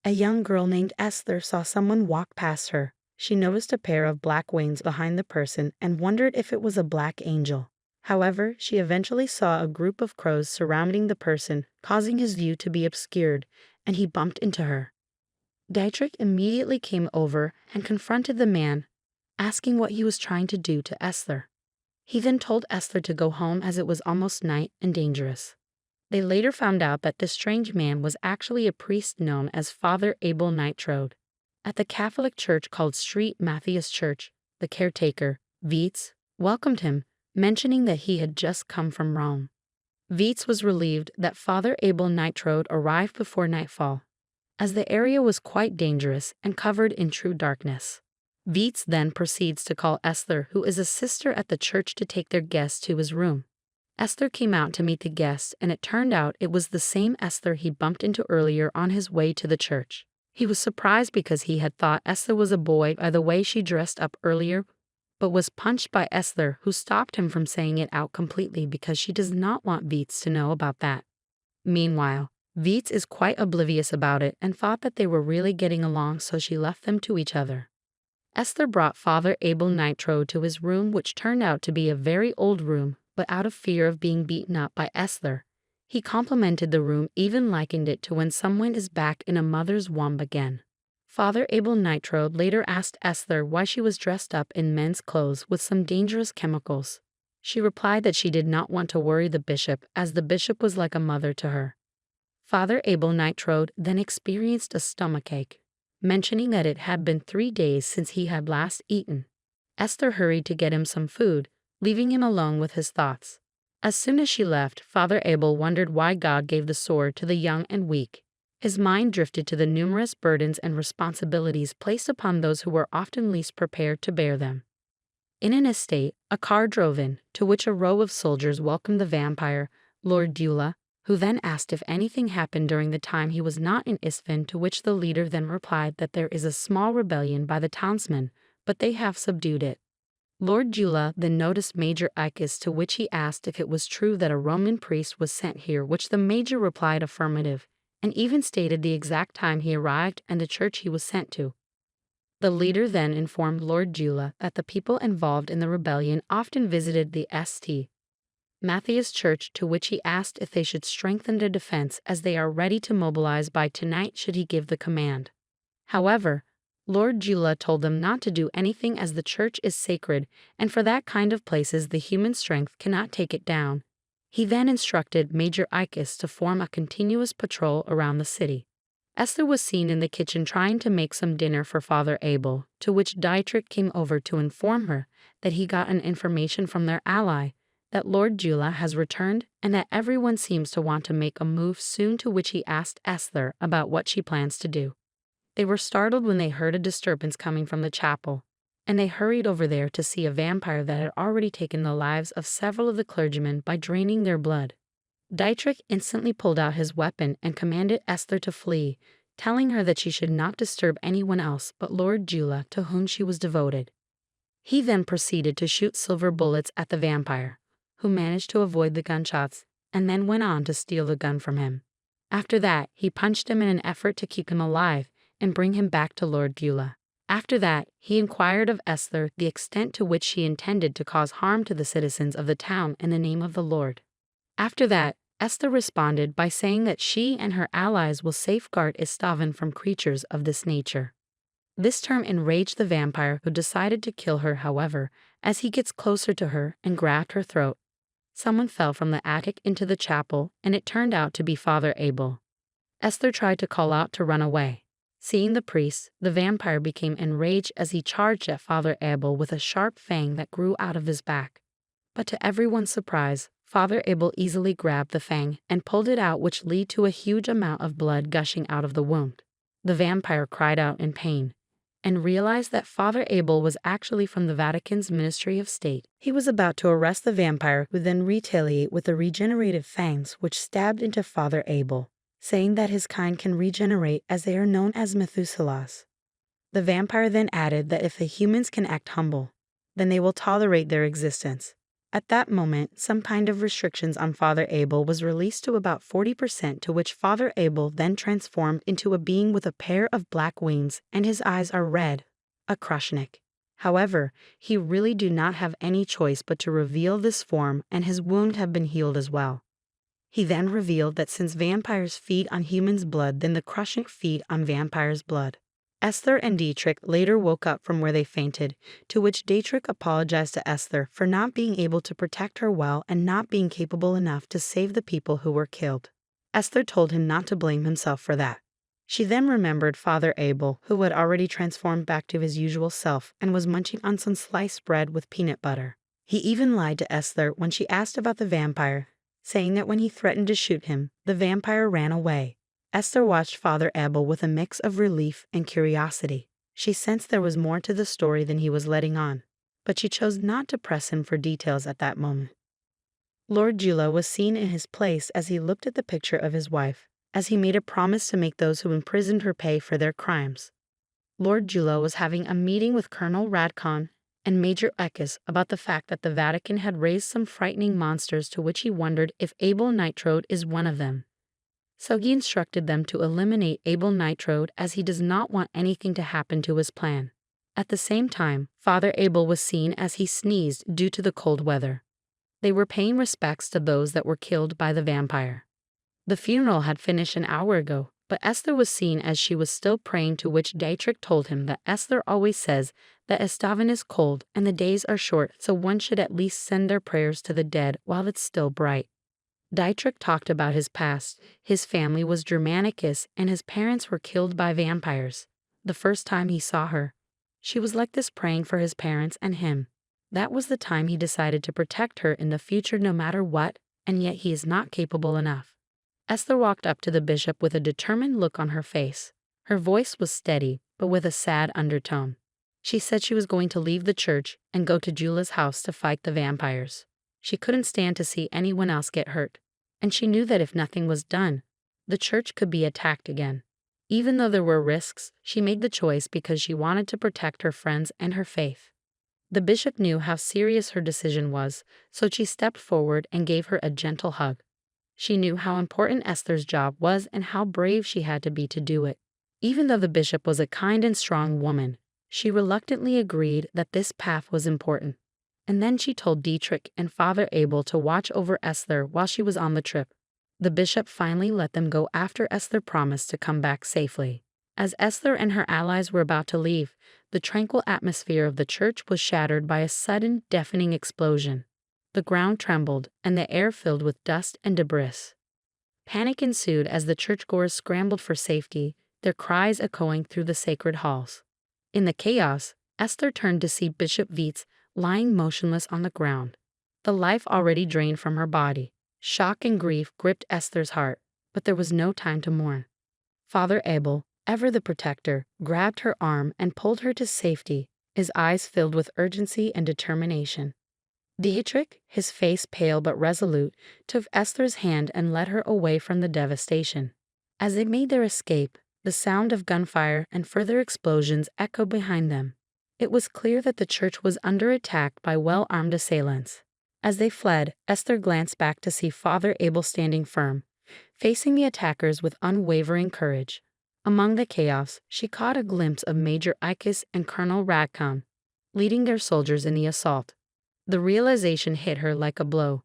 A young girl named Esther saw someone walk past her. She noticed a pair of black wings behind the person and wondered if it was a black angel. However, she eventually saw a group of crows surrounding the person, causing his view to be obscured, and he bumped into her. Dietrich immediately came over and confronted the man, asking what he was trying to do to Esther. He then told Esther to go home as it was almost night and dangerous. They later found out that this strange man was actually a priest known as Father Abel Nightroad. At the Catholic church called St. Matthias Church, the caretaker, Vietz, welcomed him, mentioning that he had just come from Rome. Vietz was relieved that Father Abel Nightroad arrived before nightfall, as the area was quite dangerous and covered in true darkness. Vietz then proceeds to call Esther, who is a sister at the church, to take their guests to his room. Esther came out to meet the guests, and it turned out it was the same Esther he bumped into earlier on his way to the church. He was surprised because he had thought Esther was a boy by the way she dressed up earlier, but was punched by Esther, who stopped him from saying it out completely because she does not want Vietz to know about that. Meanwhile, Vietz is quite oblivious about it and thought that they were really getting along, so she left them to each other. Esther brought Father Abel Nightroad to his room, which turned out to be a very old room, but out of fear of being beaten up by Esther, he complimented the room, even likened it to when someone is back in a mother's womb again. Father Abel Nightroad later asked Esther why she was dressed up in men's clothes with some dangerous chemicals. She replied that she did not want to worry the bishop, as the bishop was like a mother to her. Father Abel Nightroad then experienced a stomachache, mentioning that it had been 3 days since he had last eaten. Esther hurried to get him some food, leaving him alone with his thoughts. As soon as she left, Father Abel wondered why God gave the sword to the young and weak. His mind drifted to the numerous burdens and responsibilities placed upon those who were often least prepared to bear them. In an estate, a car drove in, to which a row of soldiers welcomed the vampire, Lord Dula, who then asked if anything happened during the time he was not in Isfahan, to which the leader then replied that there is a small rebellion by the townsmen, but they have subdued it. Lord Dula then noticed Major Ikis, to which he asked if it was true that a Roman priest was sent here, which the major replied affirmative, and even stated the exact time he arrived and the church he was sent to. The leader then informed Lord Dula that the people involved in the rebellion often visited the St. Matthias Church, to which he asked if they should strengthen their defense, as they are ready to mobilize by tonight should he give the command. However, Lord Dula told them not to do anything, as the church is sacred, and for that kind of places the human strength cannot take it down. He then instructed Major Ikis to form a continuous patrol around the city. Esther was seen in the kitchen trying to make some dinner for Father Abel, to which Dietrich came over to inform her that he got an information from their ally, that Lord Dula has returned and that everyone seems to want to make a move soon, to which he asked Esther about what she plans to do. They were startled when they heard a disturbance coming from the chapel, and they hurried over there to see a vampire that had already taken the lives of several of the clergymen by draining their blood. Dietrich instantly pulled out his weapon and commanded Esther to flee, telling her that she should not disturb anyone else but Lord Dula, to whom she was devoted. He then proceeded to shoot silver bullets at the vampire, who managed to avoid the gunshots, and then went on to steal the gun from him. After that, he punched him in an effort to keep him alive and bring him back to Lord Dula. After that, he inquired of Esther the extent to which she intended to cause harm to the citizens of the town in the name of the Lord. After that, Esther responded by saying that she and her allies will safeguard Istvan from creatures of this nature. This term enraged the vampire, who decided to kill her. However, as he gets closer to her and grabbed her throat, someone fell from the attic into the chapel, and it turned out to be Father Abel. Esther tried to call out to run away. Seeing the priest, the vampire became enraged as he charged at Father Abel with a sharp fang that grew out of his back. But to everyone's surprise, Father Abel easily grabbed the fang and pulled it out, which led to a huge amount of blood gushing out of the wound. The vampire cried out in pain and realized that Father Abel was actually from the Vatican's Ministry of State. He was about to arrest the vampire, who then retaliated with the regenerative fangs, which stabbed into Father Abel, saying that his kind can regenerate, as they are known as Methuselahs. The vampire then added that if the humans can act humble, then they will tolerate their existence. At that moment, some kind of restrictions on Father Abel was released to about 40%, to which Father Abel then transformed into a being with a pair of black wings, and his eyes are red, a Crusnik. However, he really do not have any choice but to reveal this form, and his wound have been healed as well. He then revealed that since vampires feed on humans' blood, then the Crusnik feed on vampires' blood. Esther and Dietrich later woke up from where they fainted, to which Dietrich apologized to Esther for not being able to protect her well and not being capable enough to save the people who were killed. Esther told him not to blame himself for that. She then remembered Father Abel, who had already transformed back to his usual self and was munching on some sliced bread with peanut butter. He even lied to Esther when she asked about the vampire, saying that when he threatened to shoot him, the vampire ran away. Esther watched Father Abel with a mix of relief and curiosity. She sensed there was more to the story than he was letting on, but she chose not to press him for details at that moment. Lord Jula was seen in his place as he looked at the picture of his wife, as he made a promise to make those who imprisoned her pay for their crimes. Lord Jula was having a meeting with Colonel Radcon and Major Ekis about the fact that the Vatican had raised some frightening monsters, to which he wondered if Abel Nightroad is one of them. So he instructed them to eliminate Abel Nightroad, as he does not want anything to happen to his plan. At the same time, Father Abel was seen as he sneezed due to the cold weather. They were paying respects to those that were killed by the vampire. The funeral had finished an hour ago, but Esther was seen as she was still praying, to which Dietrich told him that Esther always says that Estavan is cold and the days are short, so one should at least send their prayers to the dead while it's still bright. Dietrich talked about his past. His family was Germanicus, and his parents were killed by vampires. The first time he saw her, she was like this, praying for his parents and him. That was the time he decided to protect her in the future no matter what, and yet he is not capable enough. Esther walked up to the bishop with a determined look on her face. Her voice was steady, but with a sad undertone. She said she was going to leave the church and go to Jula's house to fight the vampires. She couldn't stand to see anyone else get hurt, and she knew that if nothing was done, the church could be attacked again. Even though there were risks, she made the choice because she wanted to protect her friends and her faith. The bishop knew how serious her decision was, so she stepped forward and gave her a gentle hug. She knew how important Esther's job was and how brave she had to be to do it. Even though the bishop was a kind and strong woman, she reluctantly agreed that this path was important. And then she told Dietrich and Father Abel to watch over Esther while she was on the trip. The bishop finally let them go after Esther promised to come back safely. As Esther and her allies were about to leave, the tranquil atmosphere of the church was shattered by a sudden, deafening explosion. The ground trembled, and the air filled with dust and debris. Panic ensued as the churchgoers scrambled for safety, their cries echoing through the sacred halls. In the chaos, Esther turned to see Bishop Vietz lying motionless on the ground, the life already drained from her body. Shock and grief gripped Esther's heart, but there was no time to mourn. Father Abel, ever the protector, grabbed her arm and pulled her to safety, his eyes filled with urgency and determination. Dietrich, his face pale but resolute, took Esther's hand and led her away from the devastation. As they made their escape, the sound of gunfire and further explosions echoed behind them. It was clear that the church was under attack by well-armed assailants. As they fled, Esther glanced back to see Father Abel standing firm, facing the attackers with unwavering courage. Among the chaos, she caught a glimpse of Major Ikis and Colonel Radcon, leading their soldiers in the assault. The realization hit her like a blow.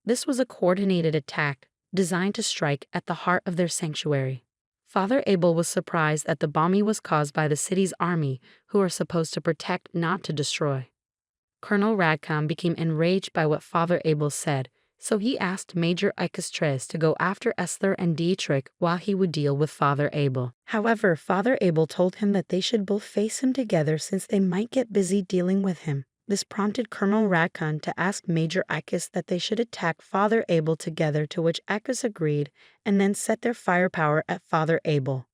This was a coordinated attack, designed to strike at the heart of their sanctuary. Father Abel was surprised that the bombing was caused by the city's army, who are supposed to protect, not to destroy. Colonel Radcon became enraged by what Father Abel said, so he asked Major Ikistres to go after Esther and Dietrich while he would deal with Father Abel. However, Father Abel told him that they should both face him together since they might get busy dealing with him. This prompted Colonel Radcon to ask Major Ikis that they should attack Father Abel together, to which Ikis agreed, and then set their firepower at Father Abel.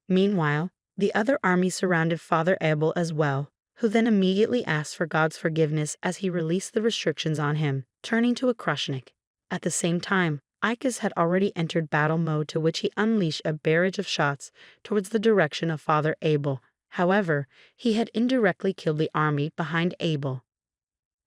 Meanwhile, the other army surrounded Father Abel as well, who then immediately asked for God's forgiveness as he released the restrictions on him, turning to a Crusnik. At the same time, Ikis had already entered battle mode, to which he unleashed a barrage of shots towards the direction of Father Abel. However, he had indirectly killed the army behind Abel.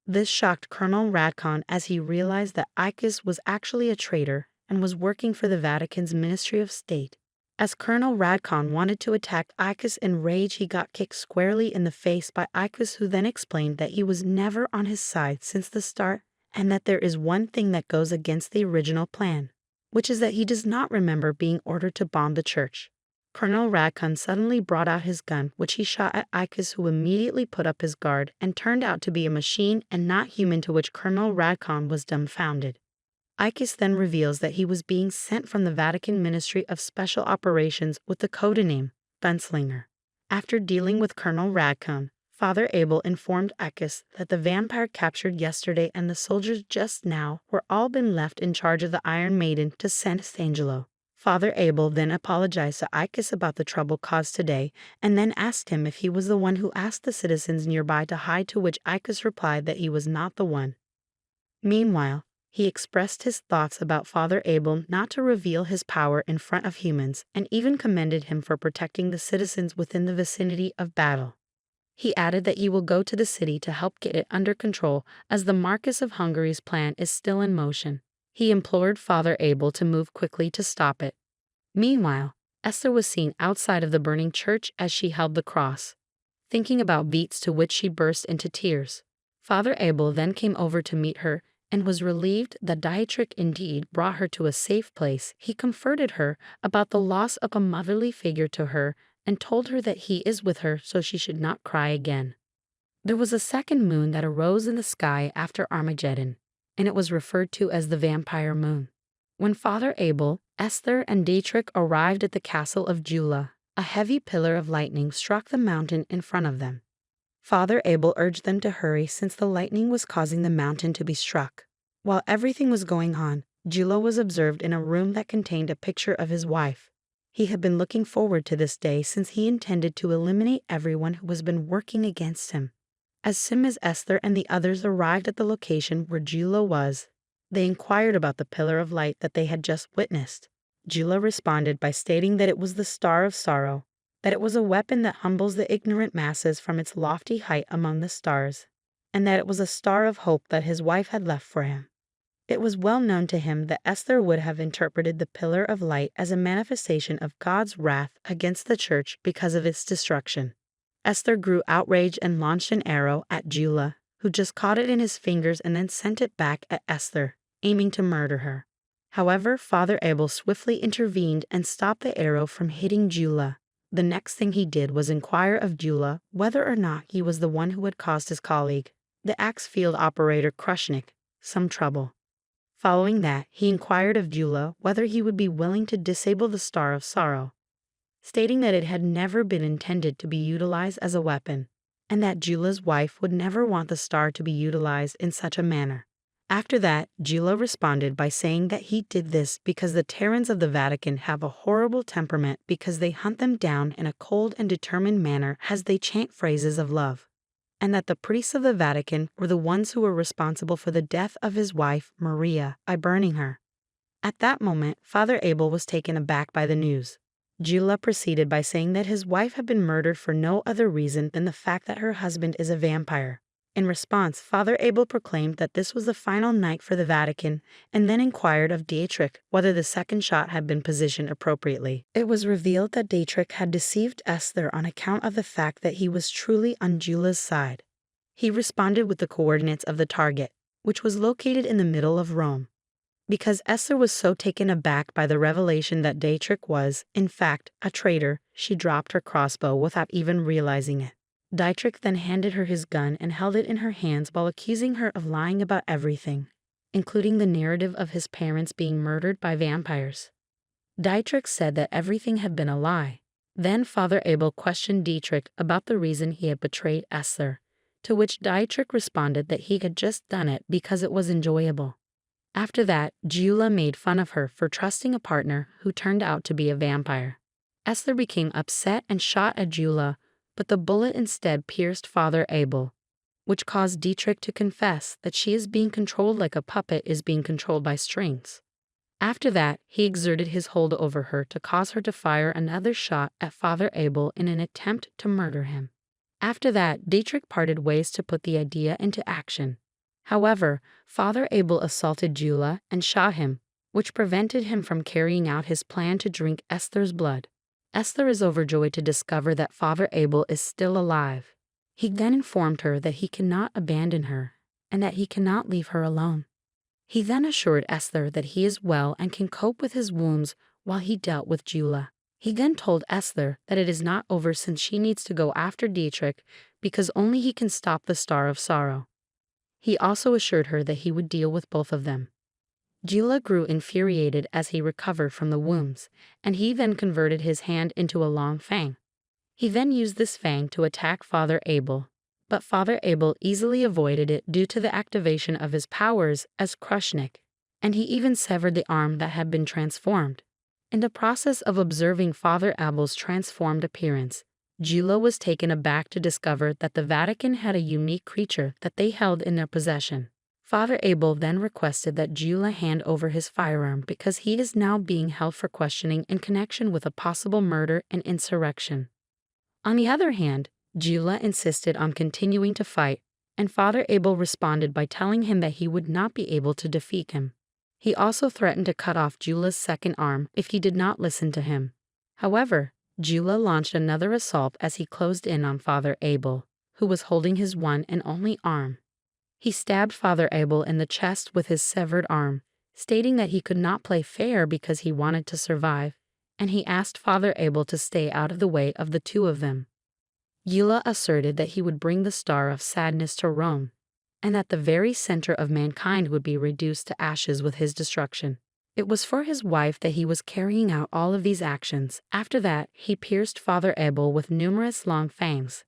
This shocked Colonel Radcon as he realized that Icus was actually a traitor and was working for the Vatican's Ministry of State. As Colonel Radcon wanted to attack Icus in rage, he got kicked squarely in the face by Icus, who then explained that he was never on his side since the start and that there is one thing that goes against the original plan, which is that he does not remember being ordered to bomb the church. Colonel Radcon suddenly brought out his gun, which he shot at Icus, who immediately put up his guard and turned out to be a machine and not human, to which Colonel Radcon was dumbfounded. Icus then reveals that he was being sent from the Vatican Ministry of Special Operations with the codename Gunslinger. After dealing with Colonel Radcon, Father Abel informed Icus that the vampire captured yesterday and the soldiers just now were all been left in charge of the Iron Maiden to San Angelo. Father Abel then apologized to Icus about the trouble caused today and then asked him if he was the one who asked the citizens nearby to hide, to which Icus replied that he was not the one. Meanwhile, he expressed his thoughts about Father Abel not to reveal his power in front of humans and even commended him for protecting the citizens within the vicinity of battle. He added that he will go to the city to help get it under control as the Marquess of Hungary's plan is still in motion. He implored Father Abel to move quickly to stop it. Meanwhile, Esther was seen outside of the burning church as she held the cross, thinking about Beats, to which she burst into tears. Father Abel then came over to meet her and was relieved that Dietrich indeed brought her to a safe place. He comforted her about the loss of a motherly figure to her and told her that he is with her so she should not cry again. There was a second moon that arose in the sky after Armageddon, and it was referred to as the vampire moon. When Father Abel, Esther, and Dietrich arrived at the castle of Jula, a heavy pillar of lightning struck the mountain in front of them. Father Abel urged them to hurry since the lightning was causing the mountain to be struck. While everything was going on, Jula was observed in a room that contained a picture of his wife. He had been looking forward to this day since he intended to eliminate everyone who has been working against him. As soon as Esther and the others arrived at the location where Jula was, they inquired about the pillar of light that they had just witnessed. Jula responded by stating that it was the Star of Sorrow, that it was a weapon that humbles the ignorant masses from its lofty height among the stars, and that it was a star of hope that his wife had left for him. It was well known to him that Esther would have interpreted the pillar of light as a manifestation of God's wrath against the church because of its destruction. Esther grew outraged and launched an arrow at Jula, who just caught it in his fingers and then sent it back at Esther, aiming to murder her. However, Father Abel swiftly intervened and stopped the arrow from hitting Jula. The next thing he did was inquire of Jula whether or not he was the one who had caused his colleague, the axe field operator Crusnik, some trouble. Following that, he inquired of Jula whether he would be willing to disable the Star of Sorrow, stating that it had never been intended to be utilized as a weapon, and that Jula's wife would never want the star to be utilized in such a manner. After that, Jula responded by saying that he did this because the Terrans of the Vatican have a horrible temperament because they hunt them down in a cold and determined manner as they chant phrases of love, and that the priests of the Vatican were the ones who were responsible for the death of his wife, Maria, by burning her. At that moment, Father Abel was taken aback by the news. Jula proceeded by saying that his wife had been murdered for no other reason than the fact that her husband is a vampire. In response, Father Abel proclaimed that this was the final night for the Vatican and then inquired of Dietrich whether the second shot had been positioned appropriately. It was revealed that Dietrich had deceived Esther on account of the fact that he was truly on Jula's side. He responded with the coordinates of the target, which was located in the middle of Rome. Because Esther was so taken aback by the revelation that Dietrich was, in fact, a traitor, she dropped her crossbow without even realizing it. Dietrich then handed her his gun and held it in her hands while accusing her of lying about everything, including the narrative of his parents being murdered by vampires. Dietrich said that everything had been a lie. Then Father Abel questioned Dietrich about the reason he had betrayed Esther, to which Dietrich responded that he had just done it because it was enjoyable. After that, Jula made fun of her for trusting a partner who turned out to be a vampire. Esther became upset and shot at Jula, but the bullet instead pierced Father Abel, which caused Dietrich to confess that she is being controlled like a puppet is being controlled by strings. After that, he exerted his hold over her to cause her to fire another shot at Father Abel in an attempt to murder him. After that, Dietrich parted ways to put the idea into action. However, Father Abel assaulted Jula and shot him, which prevented him from carrying out his plan to drink Esther's blood. Esther is overjoyed to discover that Father Abel is still alive. He then informed her that he cannot abandon her, and that he cannot leave her alone. He then assured Esther that he is well and can cope with his wounds while he dealt with Jula. He then told Esther that it is not over since she needs to go after Dietrich because only he can stop the Star of Sorrow. He also assured her that he would deal with both of them. Jula grew infuriated as he recovered from the wounds, and he then converted his hand into a long fang. He then used this fang to attack Father Abel, but Father Abel easily avoided it due to the activation of his powers as Crusnik, and he even severed the arm that had been transformed. In the process of observing Father Abel's transformed appearance, Jula was taken aback to discover that the Vatican had a unique creature that they held in their possession. Father Abel then requested that Jula hand over his firearm because he is now being held for questioning in connection with a possible murder and insurrection. On the other hand, Jula insisted on continuing to fight, and Father Abel responded by telling him that he would not be able to defeat him. He also threatened to cut off Jula's second arm if he did not listen to him. However, Jula launched another assault as he closed in on Father Abel, who was holding his one and only arm. He stabbed Father Abel in the chest with his severed arm, stating that he could not play fair because he wanted to survive, and he asked Father Abel to stay out of the way of the two of them. Jula asserted that he would bring the Star of Sadness to Rome, and that the very center of mankind would be reduced to ashes with his destruction. It was for his wife that he was carrying out all of these actions. After that, he pierced Father Abel with numerous long fangs,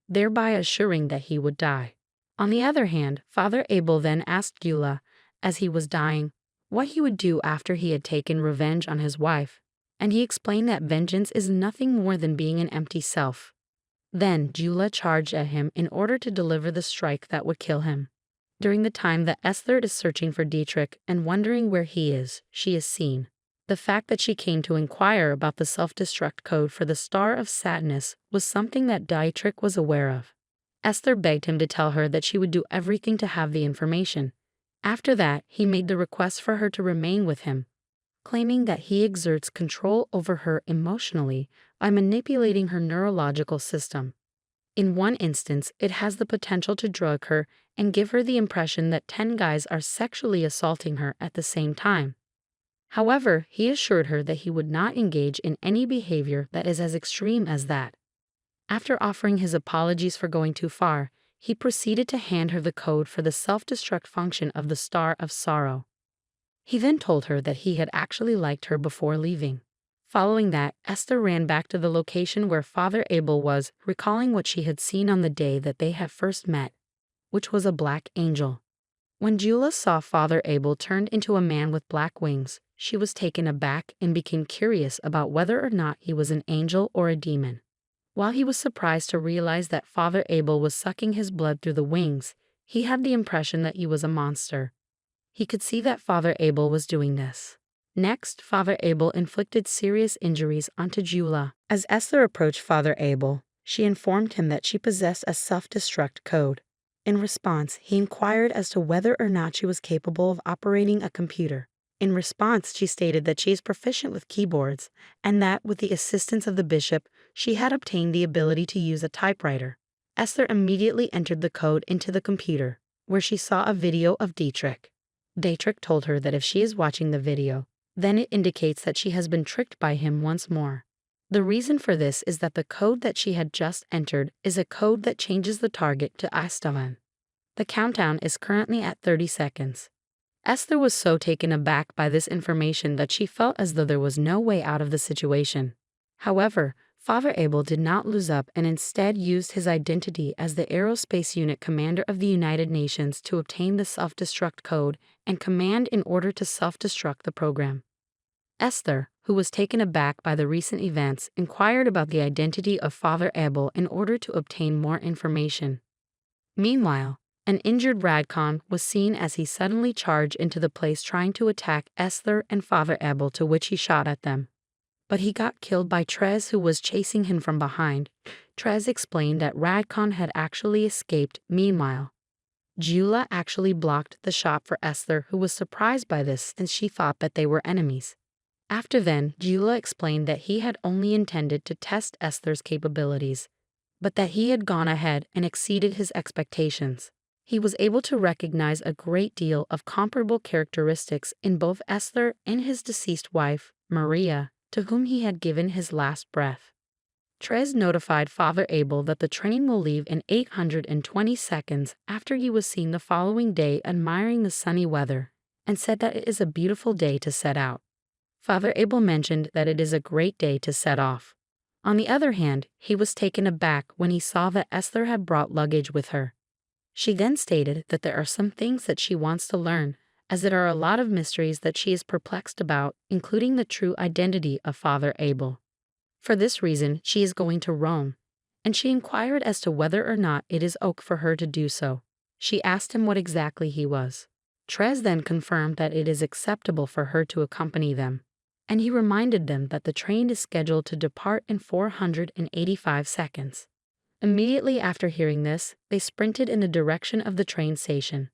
thereby assuring that he would die. On the other hand, Father Abel then asked Jula, as he was dying, what he would do after he had taken revenge on his wife, and he explained that vengeance is nothing more than being an empty self. Then Jula charged at him in order to deliver the strike that would kill him. During the time that Esther is searching for Dietrich and wondering where he is, she is seen. The fact that she came to inquire about the self-destruct code for the Star of Sadness was something that Dietrich was aware of. Esther begged him to tell her that she would do everything to have the information. After that, he made the request for her to remain with him, claiming that he exerts control over her emotionally by manipulating her neurological system. In one instance, it has the potential to drug her and give her the impression that 10 guys are sexually assaulting her at the same time. However, he assured her that he would not engage in any behavior that is as extreme as that. After offering his apologies for going too far, he proceeded to hand her the code for the self-destruct function of the Star of Sorrow. He then told her that he had actually liked her before leaving. Following that, Esther ran back to the location where Father Abel was, recalling what she had seen on the day that they had first met, which was a black angel. When Jula saw Father Abel turned into a man with black wings, she was taken aback and became curious about whether or not he was an angel or a demon. While he was surprised to realize that Father Abel was sucking his blood through the wings, he had the impression that he was a monster. He could see that Father Abel was doing this. Next, Father Abel inflicted serious injuries onto Jula. As Esther approached Father Abel, she informed him that she possessed a self-destruct code. In response, he inquired as to whether or not she was capable of operating a computer. In response, she stated that she is proficient with keyboards, and that, with the assistance of the bishop, she had obtained the ability to use a typewriter. Esther immediately entered the code into the computer, where she saw a video of Dietrich. Dietrich told her that if she is watching the video, then it indicates that she has been tricked by him once more. The reason for this is that the code that she had just entered is a code that changes the target to Astavan. The countdown is currently at 30 seconds. Esther was so taken aback by this information that she felt as though there was no way out of the situation. However, Father Abel did not lose up and instead used his identity as the Aerospace Unit Commander of the United Nations to obtain the self-destruct code and command in order to self-destruct the program. Esther, who was taken aback by the recent events, inquired about the identity of Father Abel in order to obtain more information. Meanwhile, an injured Radcon was seen as he suddenly charged into the place trying to attack Esther and Father Abel, to which he shot at them. But he got killed by Trez, who was chasing him from behind. Trez explained that Radcon had actually escaped. Meanwhile, Jula actually blocked the shop for Esther, who was surprised by this since she thought that they were enemies. After then, Jula explained that he had only intended to test Esther's capabilities, but that he had gone ahead and exceeded his expectations. He was able to recognize a great deal of comparable characteristics in both Esther and his deceased wife, Maria, to whom he had given his last breath. Trez notified Father Abel that the train will leave in 820 seconds after he was seen the following day admiring the sunny weather, and said that it is a beautiful day to set out. Father Abel mentioned that it is a great day to set off. On the other hand, he was taken aback when he saw that Esther had brought luggage with her. She then stated that there are some things that she wants to learn, as there are a lot of mysteries that she is perplexed about, including the true identity of Father Abel. For this reason, she is going to Rome, and she inquired as to whether or not it is okay for her to do so. She asked him what exactly he was. Trez then confirmed that it is acceptable for her to accompany them, and he reminded them that the train is scheduled to depart in 485 seconds. Immediately after hearing this, they sprinted in the direction of the train station.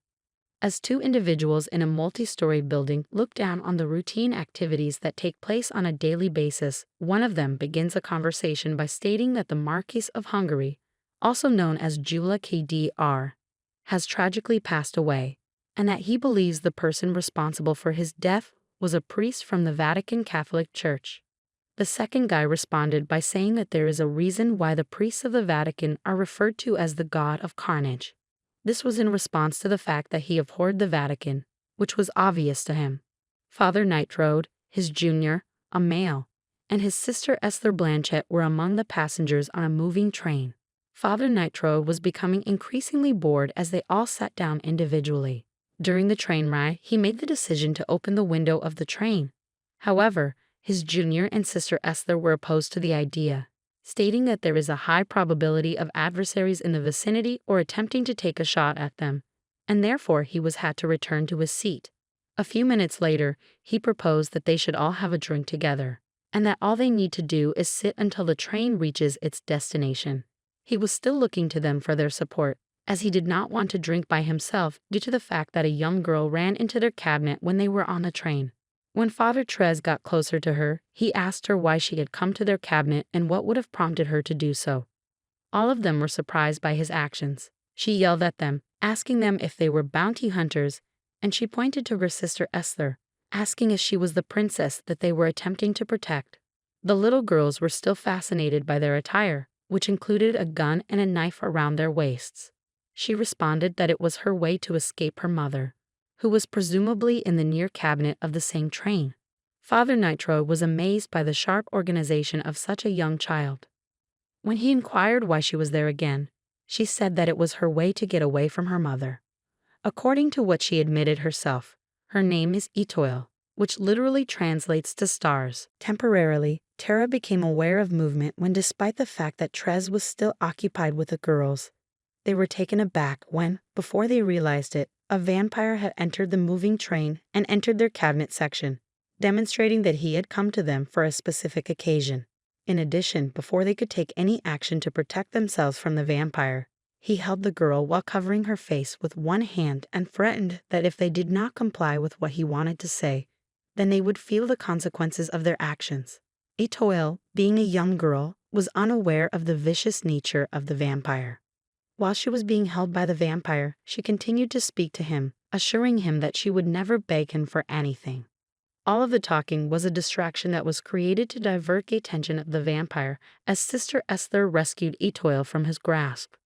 As two individuals in a multi-story building look down on the routine activities that take place on a daily basis, one of them begins a conversation by stating that the Marquis of Hungary, also known as Jula Kdr, has tragically passed away, and that he believes the person responsible for his death was a priest from the Vatican Catholic Church. The second guy responded by saying that there is a reason why the priests of the Vatican are referred to as the god of carnage. This was in response to the fact that he abhorred the Vatican, which was obvious to him. Father Nightroad, his junior, a male, and his sister Esther Blanchette were among the passengers on a moving train. Father Nightroad was becoming increasingly bored as they all sat down individually. During the train ride, he made the decision to open the window of the train. However, his junior and sister Esther were opposed to the idea, stating that there is a high probability of adversaries in the vicinity or attempting to take a shot at them, and therefore he had to return to his seat. A few minutes later, he proposed that they should all have a drink together, and that all they need to do is sit until the train reaches its destination. He was still looking to them for their support, as he did not want to drink by himself due to the fact that a young girl ran into their cabinet when they were on the train. When Father Trez got closer to her, he asked her why she had come to their cabinet and what would have prompted her to do so. All of them were surprised by his actions. She yelled at them, asking them if they were bounty hunters, and she pointed to her sister Esther, asking if she was the princess that they were attempting to protect. The little girls were still fascinated by their attire, which included a gun and a knife around their waists. She responded that it was her way to escape her mother, who was presumably in the near cabinet of the same train. Father Nightroad was amazed by the sharp organization of such a young child. When he inquired why she was there again, she said that it was her way to get away from her mother. According to what she admitted herself, her name is Itoil, which literally translates to stars. Temporarily, Tara became aware of movement when, despite the fact that Trez was still occupied with the girls, they were taken aback when, before they realized it, a vampire had entered the moving train and entered their cabinet section, demonstrating that he had come to them for a specific occasion. In addition, before they could take any action to protect themselves from the vampire, he held the girl while covering her face with one hand and threatened that if they did not comply with what he wanted to say, then they would feel the consequences of their actions. Itoil, being a young girl, was unaware of the vicious nature of the vampire. While she was being held by the vampire, she continued to speak to him, assuring him that she would never beg him for anything. All of the talking was a distraction that was created to divert the attention of the vampire as Sister Esther rescued Itoil from his grasp.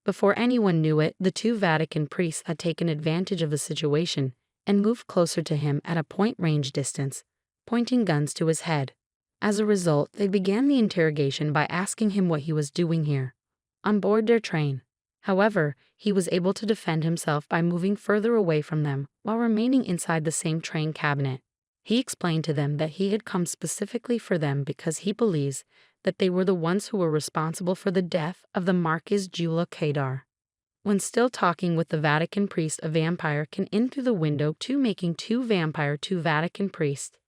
Before anyone knew it, the two Vatican priests had taken advantage of the situation and moved closer to him at a point-range distance, pointing guns to his head. As a result, they began the interrogation by asking him what he was doing here, on board their train. However, he was able to defend himself by moving further away from them while remaining inside the same train cabinet. He explained to them that he had come specifically for them because he believes that they were the ones who were responsible for the death of the Marquis Jula Kadar. When still talking with the Vatican priest, a vampire came in through the window making two Vatican priests.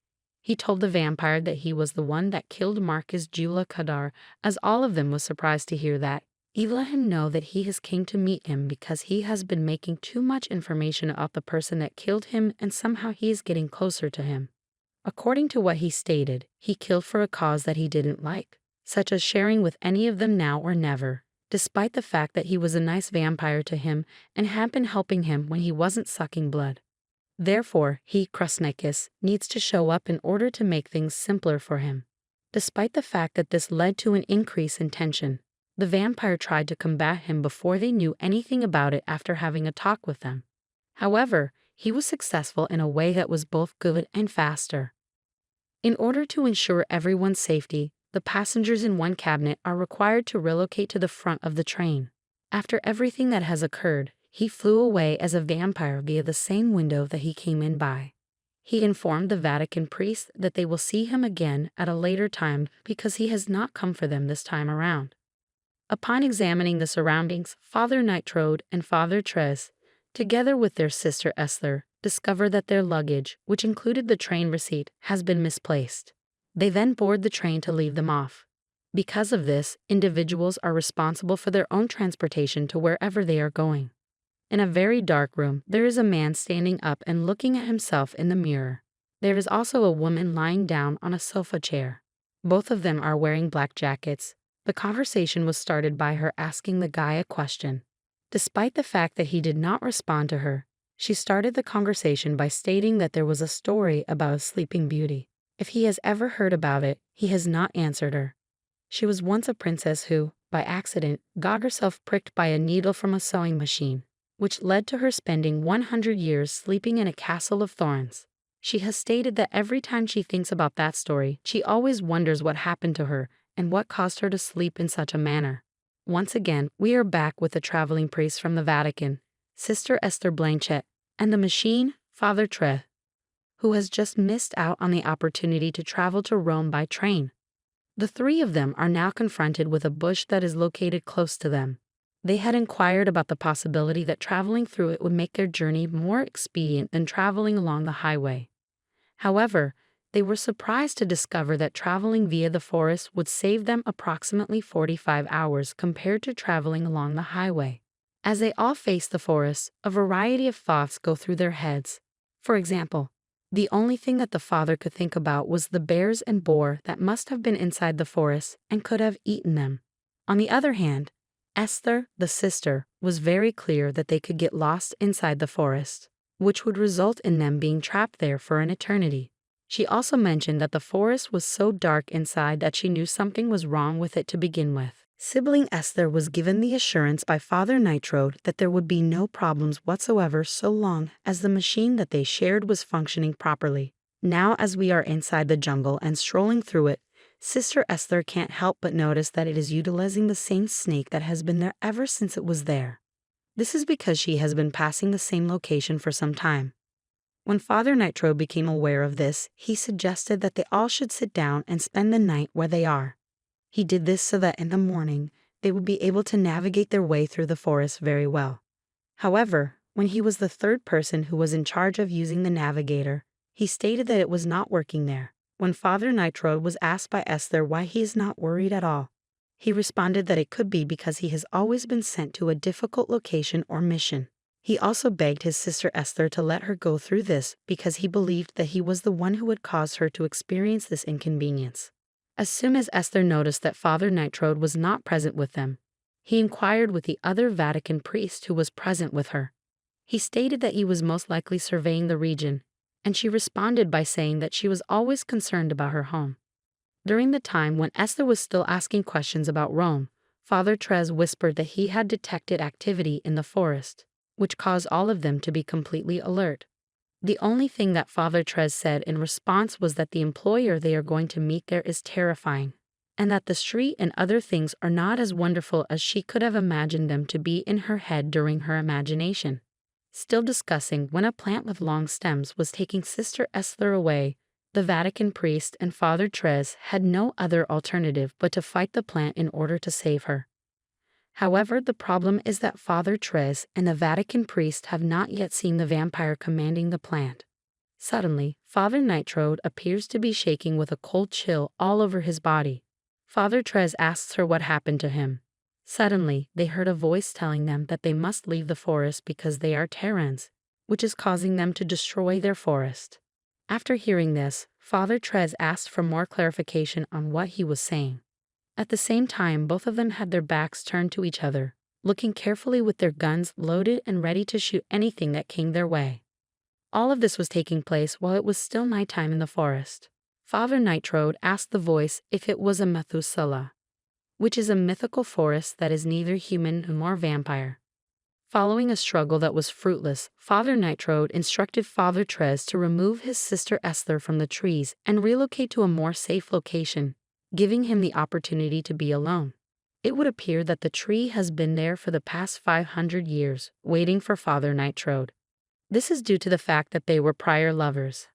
He told the vampire that he was the one that killed Marquis Jula Kadar, as all of them was surprised to hear that, Eve let him know that he came to meet him because he has been making too much information about the person that killed him, and somehow he is getting closer to him. According to what he stated, he killed for a cause that he didn't like, such as sharing with any of them now or never, despite the fact that he was a nice vampire to him and had been helping him when he wasn't sucking blood. Therefore, he, Crusnik, needs to show up in order to make things simpler for him. Despite the fact that this led to an increase in tension, the vampire tried to combat him before they knew anything about it after having a talk with them. However, he was successful in a way that was both good and faster. In order to ensure everyone's safety, the passengers in one cabinet are required to relocate to the front of the train. After everything that has occurred, he flew away as a vampire via the same window that he came in by. He informed the Vatican priest that they will see him again at a later time because he has not come for them this time around. Upon examining the surroundings, Father Nightroad and Father Tres, together with their sister Esther, discover that their luggage, which included the train receipt, has been misplaced. They then board the train to leave them off. Because of this, individuals are responsible for their own transportation to wherever they are going. In a very dark room, there is a man standing up and looking at himself in the mirror. There is also a woman lying down on a sofa chair. Both of them are wearing black jackets. The conversation was started by her asking the guy a question. Despite the fact that he did not respond to her, she started the conversation by stating that there was a story about a sleeping beauty. If he has ever heard about it, he has not answered her. She was once a princess who, by accident, got herself pricked by a needle from a sewing machine, which led to her spending 100 years sleeping in a castle of thorns. She has stated that every time she thinks about that story, she always wonders what happened to her and what caused her to sleep in such a manner. Once again, we are back with the traveling priest from the Vatican, Sister Esther Blanchett, and the machine, Father Tre, who has just missed out on the opportunity to travel to Rome by train. The three of them are now confronted with a bush that is located close to them. They had inquired about the possibility that traveling through it would make their journey more expedient than traveling along the highway. However, they were surprised to discover that traveling via the forest would save them approximately 45 hours compared to traveling along the highway. As they all face the forest, a variety of thoughts go through their heads. For example, the only thing that the father could think about was the bears and boar that must have been inside the forest and could have eaten them. On the other hand, Esther, the sister, was very clear that they could get lost inside the forest, which would result in them being trapped there for an eternity. She also mentioned that the forest was so dark inside that she knew something was wrong with it to begin with. Sibling Esther was given the assurance by Father Nightroad that there would be no problems whatsoever so long as the machine that they shared was functioning properly. Now, as we are inside the jungle and strolling through it, Sister Esther can't help but notice that it is utilizing the same snake that has been there ever since it was there. This is because she has been passing the same location for some time. When Father Nightroad became aware of this, he suggested that they all should sit down and spend the night where they are. He did this so that in the morning, they would be able to navigate their way through the forest very well. However, when he was the third person who was in charge of using the navigator, he stated that it was not working there. When Father Nightroad was asked by Esther why he is not worried at all, he responded that it could be because he has always been sent to a difficult location or mission. He also begged his sister Esther to let her go through this because he believed that he was the one who would cause her to experience this inconvenience. As soon as Esther noticed that Father Nightroad was not present with them, he inquired with the other Vatican priest who was present with her. He stated that he was most likely surveying the region, and she responded by saying that she was always concerned about her home. During the time when Esther was still asking questions about Rome, Father Tres whispered that he had detected activity in the forest, which caused all of them to be completely alert. The only thing that Father Tres said in response was that the employer they are going to meet there is terrifying, and that the street and other things are not as wonderful as she could have imagined them to be in her head during her imagination. Still discussing when a plant with long stems was taking Sister Esther away, the Vatican priest and Father Tres had no other alternative but to fight the plant in order to save her. However, the problem is that Father Tres and the Vatican priest have not yet seen the vampire commanding the plant. Suddenly, Father Nightroad appears to be shaking with a cold chill all over his body. Father Tres asks her what happened to him. Suddenly, they heard a voice telling them that they must leave the forest because they are Terrans, which is causing them to destroy their forest. After hearing this, Father Trez asked for more clarification on what he was saying. At the same time, both of them had their backs turned to each other, looking carefully with their guns loaded and ready to shoot anything that came their way. All of this was taking place while it was still nighttime in the forest. Father Nightroad asked the voice if it was a Methuselah, which is a mythical forest that is neither human nor vampire. Following a struggle that was fruitless, Father Nightroad instructed Father Trez to remove his sister Esther from the trees and relocate to a more safe location, giving him the opportunity to be alone. It would appear that the tree has been there for the past 500 years, waiting for Father Nightroad. This is due to the fact that they were prior lovers.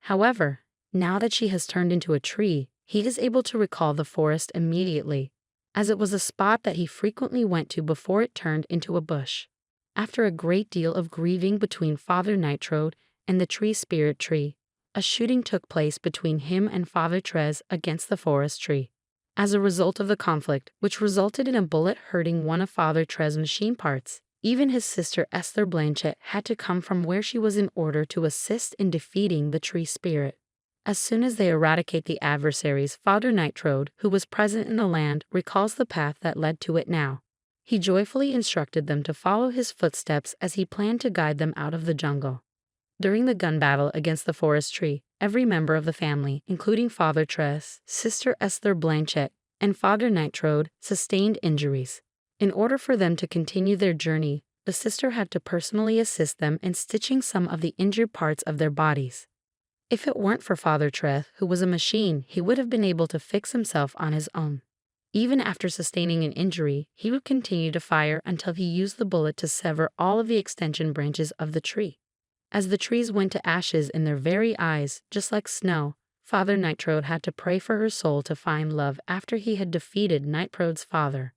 However, now that she has turned into a tree, he is able to recall the forest immediately, as it was a spot that he frequently went to before it turned into a bush. After a great deal of grieving between Father Nightroad and the tree spirit tree, a shooting took place between him and Father Trez against the forest tree. As a result of the conflict, which resulted in a bullet hurting one of Father Trez's machine parts, even his sister Esther Blanchett had to come from where she was in order to assist in defeating the tree spirit. As soon as they eradicate the adversaries, Father Nightroad, who was present in the land, recalls the path that led to it now. He joyfully instructed them to follow his footsteps as he planned to guide them out of the jungle. During the gun battle against the forest tree, every member of the family, including Father Trez, Sister Esther Blanchett, and Father Nightroad, sustained injuries. In order for them to continue their journey, the sister had to personally assist them in stitching some of the injured parts of their bodies. If it weren't for Father Trez, who was a machine, he would have been able to fix himself on his own. Even after sustaining an injury, he would continue to fire until he used the bullet to sever all of the extension branches of the tree. As the trees went to ashes in their very eyes, just like snow, Father Nightroad had to pray for her soul to find love after he had defeated Nightroad's father.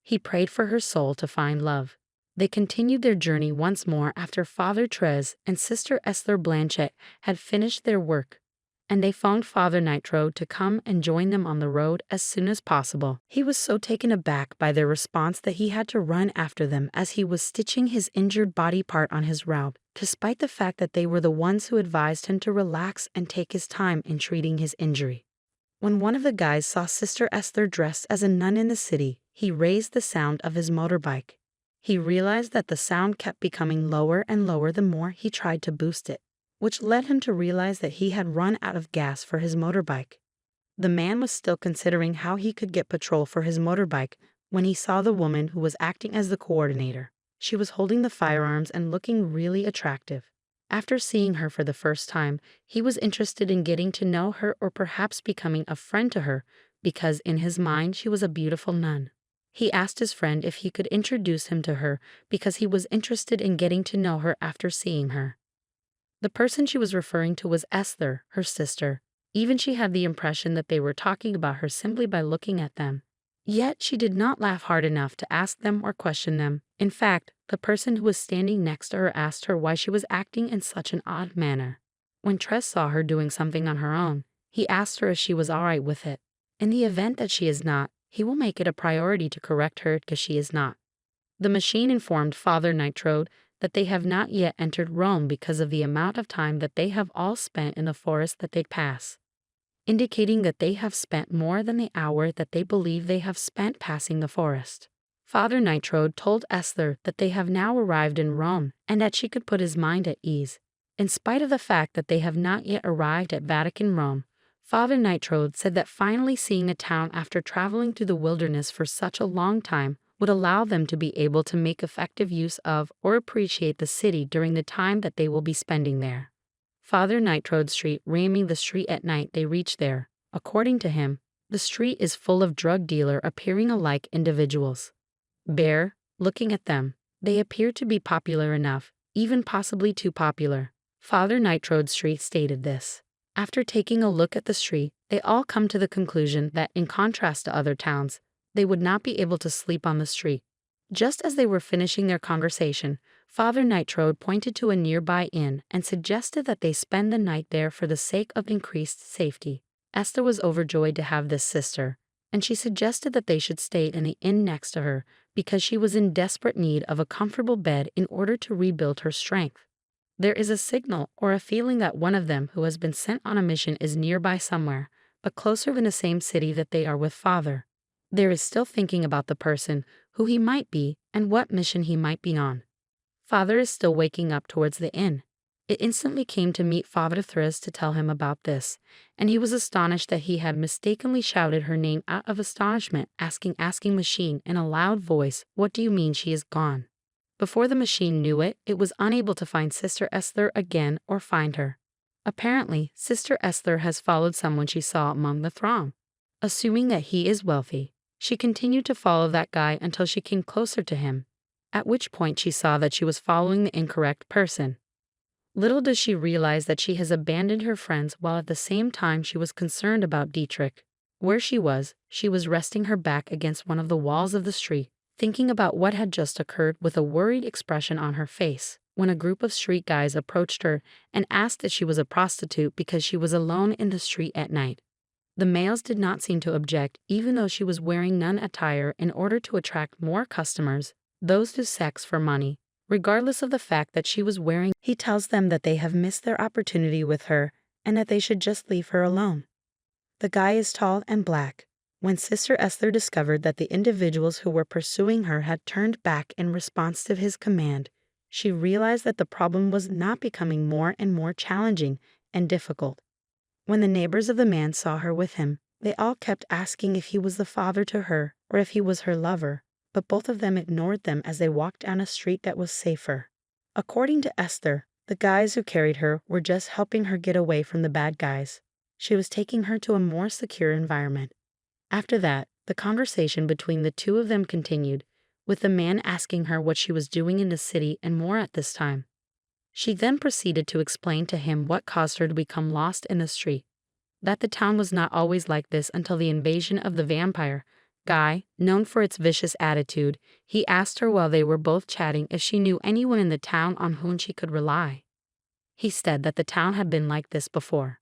He prayed for her soul to find love. They continued their journey once more after Father Trez and Sister Esther Blanchett had finished their work, and they phoned Father Nightroad to come and join them on the road as soon as possible. He was so taken aback by their response that he had to run after them as he was stitching his injured body part on his route, despite the fact that they were the ones who advised him to relax and take his time in treating his injury. When one of the guys saw Sister Esther dressed as a nun in the city, he raised the sound of his motorbike. He realized that the sound kept becoming lower and lower the more he tried to boost it, which led him to realize that he had run out of gas for his motorbike. The man was still considering how he could get petrol for his motorbike when he saw the woman who was acting as the coordinator. She was holding the firearms and looking really attractive. After seeing her for the first time, he was interested in getting to know her or perhaps becoming a friend to her because in his mind she was a beautiful nun. He asked his friend if he could introduce him to her because he was interested in getting to know her after seeing her. The person she was referring to was Esther, her sister. Even she had the impression that they were talking about her simply by looking at them. Yet she did not laugh hard enough to ask them or question them. In fact, the person who was standing next to her asked her why she was acting in such an odd manner. When Trez saw her doing something on her own, he asked her if she was all right with it. In the event that she is not, he will make it a priority to correct her because she is not. The machine informed Father Nightroad that they have not yet entered Rome because of the amount of time that they have all spent in the forest that they pass, indicating that they have spent more than the hour that they believe they have spent passing the forest. Father Nightroad told Esther that they have now arrived in Rome and that she could put his mind at ease. In spite of the fact that they have not yet arrived at Vatican, Rome, Father Nightroad said that finally seeing a town after traveling through the wilderness for such a long time would allow them to be able to make effective use of or appreciate the city during the time that they will be spending there. Father Nightroad Street, ramming the street at night they reach there. According to him, the street is full of drug dealer appearing alike individuals. Bare, looking at them, they appear to be popular enough, even possibly too popular. Father Nightroad Street stated this. After taking a look at the street, they all come to the conclusion that, in contrast to other towns, they would not be able to sleep on the street. Just as they were finishing their conversation, Father Nightroad pointed to a nearby inn and suggested that they spend the night there for the sake of increased safety. Esther was overjoyed to have this sister, and she suggested that they should stay in the inn next to her because she was in desperate need of a comfortable bed in order to rebuild her strength. There is a signal or a feeling that one of them who has been sent on a mission is nearby somewhere, but closer in the same city that they are with Father. There is still thinking about the person, who he might be, and what mission he might be on. Father is still waking up towards the inn. It instantly came to meet Father Thriz to tell him about this, and he was astonished that he had mistakenly shouted her name out of astonishment, asking machine in a loud voice, "What do you mean she is gone?" Before the machine knew it, it was unable to find Sister Esther again or find her. Apparently, Sister Esther has followed someone she saw among the throng. Assuming that he is wealthy, she continued to follow that guy until she came closer to him, at which point she saw that she was following the incorrect person. Little does she realize that she has abandoned her friends while at the same time she was concerned about Dietrich. Where she was resting her back against one of the walls of the street, thinking about what had just occurred with a worried expression on her face, when a group of street guys approached her and asked if she was a prostitute because she was alone in the street at night. The males did not seem to object, even though she was wearing nun attire in order to attract more customers, those do sex for money. Regardless of the fact that she was wearing, he tells them that they have missed their opportunity with her and that they should just leave her alone. The guy is tall and black. When Sister Esther discovered that the individuals who were pursuing her had turned back in response to his command, she realized that the problem was not becoming more and more challenging and difficult. When the neighbors of the man saw her with him, they all kept asking if he was the father to her or if he was her lover, but both of them ignored them as they walked down a street that was safer. According to Esther, the guys who carried her were just helping her get away from the bad guys. She was taking her to a more secure environment. After that, the conversation between the two of them continued, with the man asking her what she was doing in the city and more at this time. She then proceeded to explain to him what caused her to become lost in the street, that the town was not always like this until the invasion of the vampire guy, known for its vicious attitude. He asked her while they were both chatting if she knew anyone in the town on whom she could rely. He said that the town had been like this before.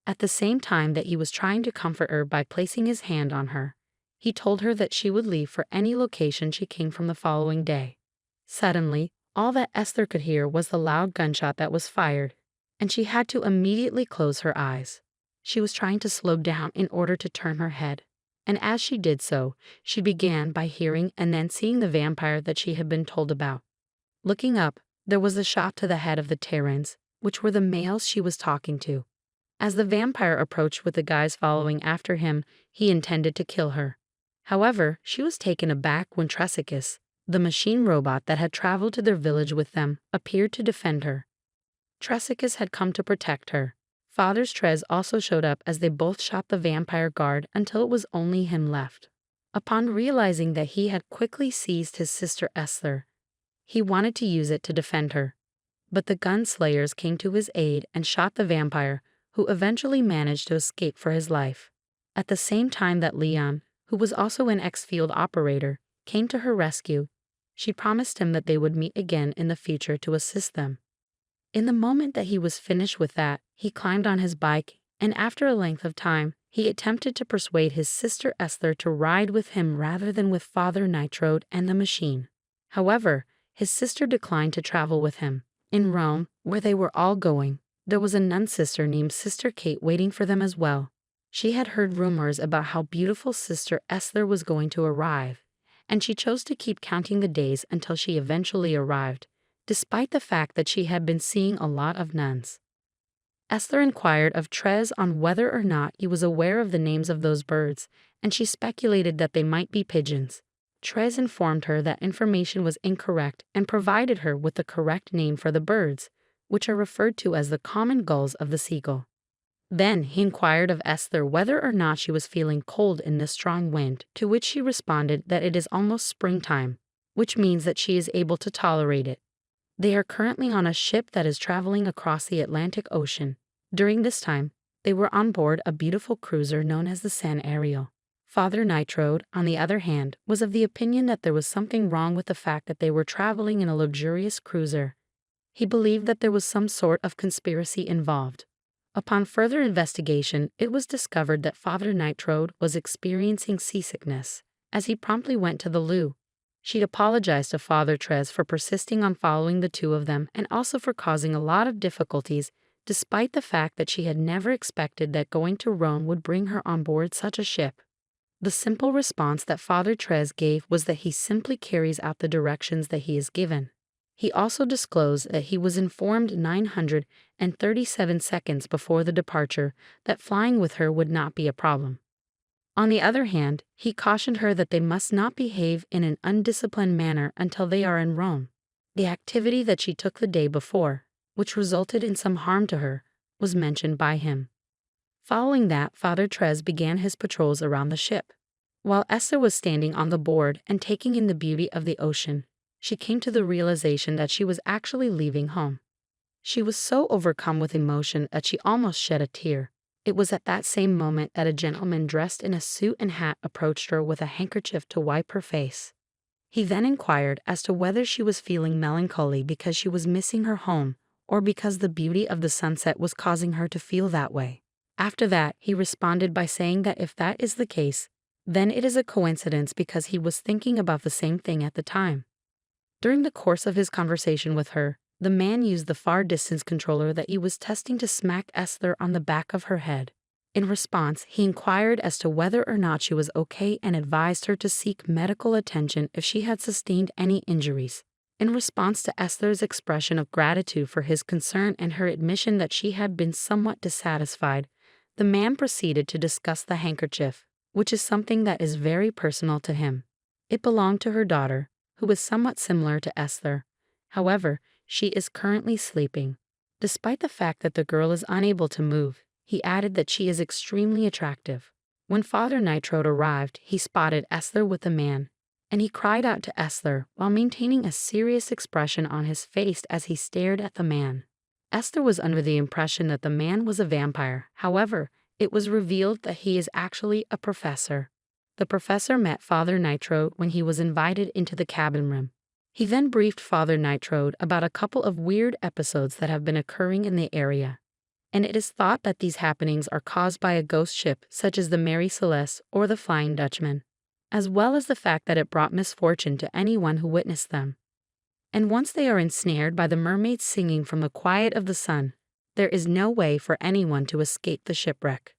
At the same time that he was trying to comfort her by placing his hand on her, he told her that she would leave for any location she came from the following day. Suddenly, all that Esther could hear was the loud gunshot that was fired, and she had to immediately close her eyes. She was trying to slow down in order to turn her head, and as she did so, she began by hearing and then seeing the vampire that she had been told about. Looking up, there was a shot to the head of the Terrans, which were the males she was talking to. As the vampire approached with the guys following after him, he intended to kill her. However, she was taken aback when Crusnik, the machine robot that had traveled to their village with them, appeared to defend her. Crusnik had come to protect her. Father Thriz also showed up as they both shot the vampire guard until it was only him left. Upon realizing that he had quickly seized his sister Esther, he wanted to use it to defend her. But the gunslayers came to his aid and shot the vampire, who eventually managed to escape for his life. At the same time that Leon, who was also an ex-field operator, came to her rescue, she promised him that they would meet again in the future to assist them. In the moment that he was finished with that, he climbed on his bike, and after a length of time, he attempted to persuade his sister Esther to ride with him rather than with Father Nightroad and the machine. However, his sister declined to travel with him. In Rome, where they were all going, there was a nun sister named Sister Kate waiting for them as well. She had heard rumors about how beautiful Sister Esther was going to arrive, and she chose to keep counting the days until she eventually arrived, despite the fact that she had been seeing a lot of nuns. Esther inquired of Thriz on whether or not he was aware of the names of those birds, and she speculated that they might be pigeons. Thriz informed her that information was incorrect and provided her with the correct name for the birds, which are referred to as the common gulls of the seagull. Then he inquired of Esther whether or not she was feeling cold in this strong wind, to which she responded that it is almost springtime, which means that she is able to tolerate it. They are currently on a ship that is traveling across the Atlantic Ocean. During this time, they were on board a beautiful cruiser known as the San Ariel. Father Nightroad, on the other hand, was of the opinion that there was something wrong with the fact that they were traveling in a luxurious cruiser. He believed that there was some sort of conspiracy involved. Upon further investigation, it was discovered that Father Nightroad was experiencing seasickness. As he promptly went to the loo, she'd apologized to Father Trez for persisting on following the two of them and also for causing a lot of difficulties, despite the fact that she had never expected that going to Rome would bring her on board such a ship. The simple response that Father Trez gave was that he simply carries out the directions that he is given. He also disclosed that he was informed 937 seconds before the departure that flying with her would not be a problem. On the other hand, he cautioned her that they must not behave in an undisciplined manner until they are in Rome. The activity that she took the day before, which resulted in some harm to her, was mentioned by him. Following that, Father Trez began his patrols around the ship. While Esther was standing on the board and taking in the beauty of the ocean, she came to the realization that she was actually leaving home. She was so overcome with emotion that she almost shed a tear. It was at that same moment that a gentleman dressed in a suit and hat approached her with a handkerchief to wipe her face. He then inquired as to whether she was feeling melancholy because she was missing her home or because the beauty of the sunset was causing her to feel that way. After that, he responded by saying that if that is the case, then it is a coincidence because he was thinking about the same thing at the time. During the course of his conversation with her, the man used the far distance controller that he was testing to smack Esther on the back of her head. In response, he inquired as to whether or not she was okay and advised her to seek medical attention if she had sustained any injuries. In response to Esther's expression of gratitude for his concern and her admission that she had been somewhat dissatisfied, the man proceeded to discuss the handkerchief, which is something that is very personal to him. It belonged to her daughter, who is somewhat similar to Esther. However, she is currently sleeping. Despite the fact that the girl is unable to move, he added that she is extremely attractive. When Father Nightroad arrived, he spotted Esther with the man, and he cried out to Esther while maintaining a serious expression on his face as he stared at the man. Esther was under the impression that the man was a vampire. However, it was revealed that he is actually a professor. The professor met Father Nightroad when he was invited into the cabin room. He then briefed Father Nightroad about a couple of weird episodes that have been occurring in the area, and it is thought that these happenings are caused by a ghost ship such as the Mary Celeste or the Flying Dutchman, as well as the fact that it brought misfortune to anyone who witnessed them. And once they are ensnared by the mermaids singing from the quiet of the sun, there is no way for anyone to escape the shipwreck.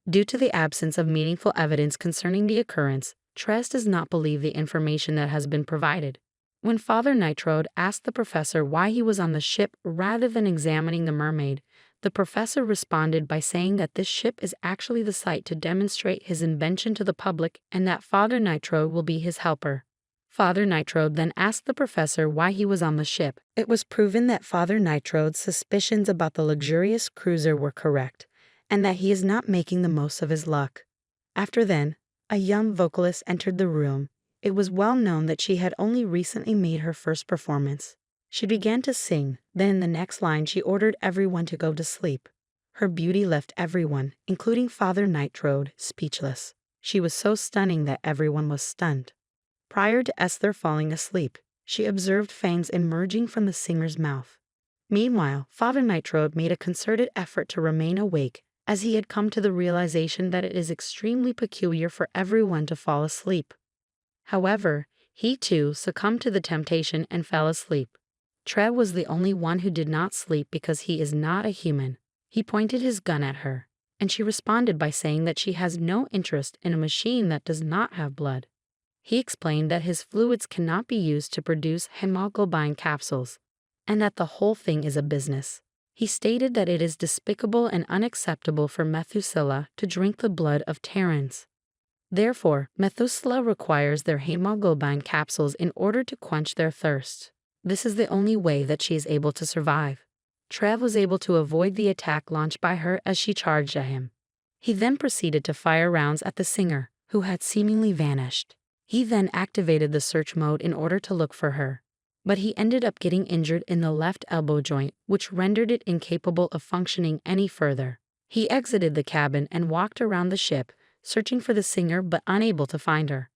Due to the absence of meaningful evidence concerning the occurrence, Trez does not believe the information that has been provided. When Father Nightroad asked the professor why he was on the ship rather than examining the mermaid, the professor responded by saying that this ship is actually the site to demonstrate his invention to the public and that Father Nightroad will be his helper. Father Nightroad then asked the professor why he was on the ship. It was proven that Father Nightroad's suspicions about the luxurious cruiser were correct, and that he is not making the most of his luck. After then, a young vocalist entered the room. It was well known that she had only recently made her first performance. She began to sing, then in the next line she ordered everyone to go to sleep. Her beauty left everyone, including Father Nightroad, speechless. She was so stunning that everyone was stunned. Prior to Esther falling asleep, she observed fangs emerging from the singer's mouth. Meanwhile, Father Nightroad made a concerted effort to remain awake, as he had come to the realization that it is extremely peculiar for everyone to fall asleep. However, he too succumbed to the temptation and fell asleep. Trez was the only one who did not sleep because he is not a human. He pointed his gun at her, and she responded by saying that she has no interest in a machine that does not have blood. He explained that his fluids cannot be used to produce hemoglobin capsules, and that the whole thing is a business. He stated that it is despicable and unacceptable for Methuselah to drink the blood of Terrans. Therefore, Methuselah requires their hemoglobin capsules in order to quench their thirst. This is the only way that she is able to survive. Trez was able to avoid the attack launched by her as she charged at him. He then proceeded to fire rounds at the singer, who had seemingly vanished. He then activated the search mode in order to look for her, but he ended up getting injured in the left elbow joint, which rendered it incapable of functioning any further. He exited the cabin and walked around the ship, searching for the singer but unable to find her.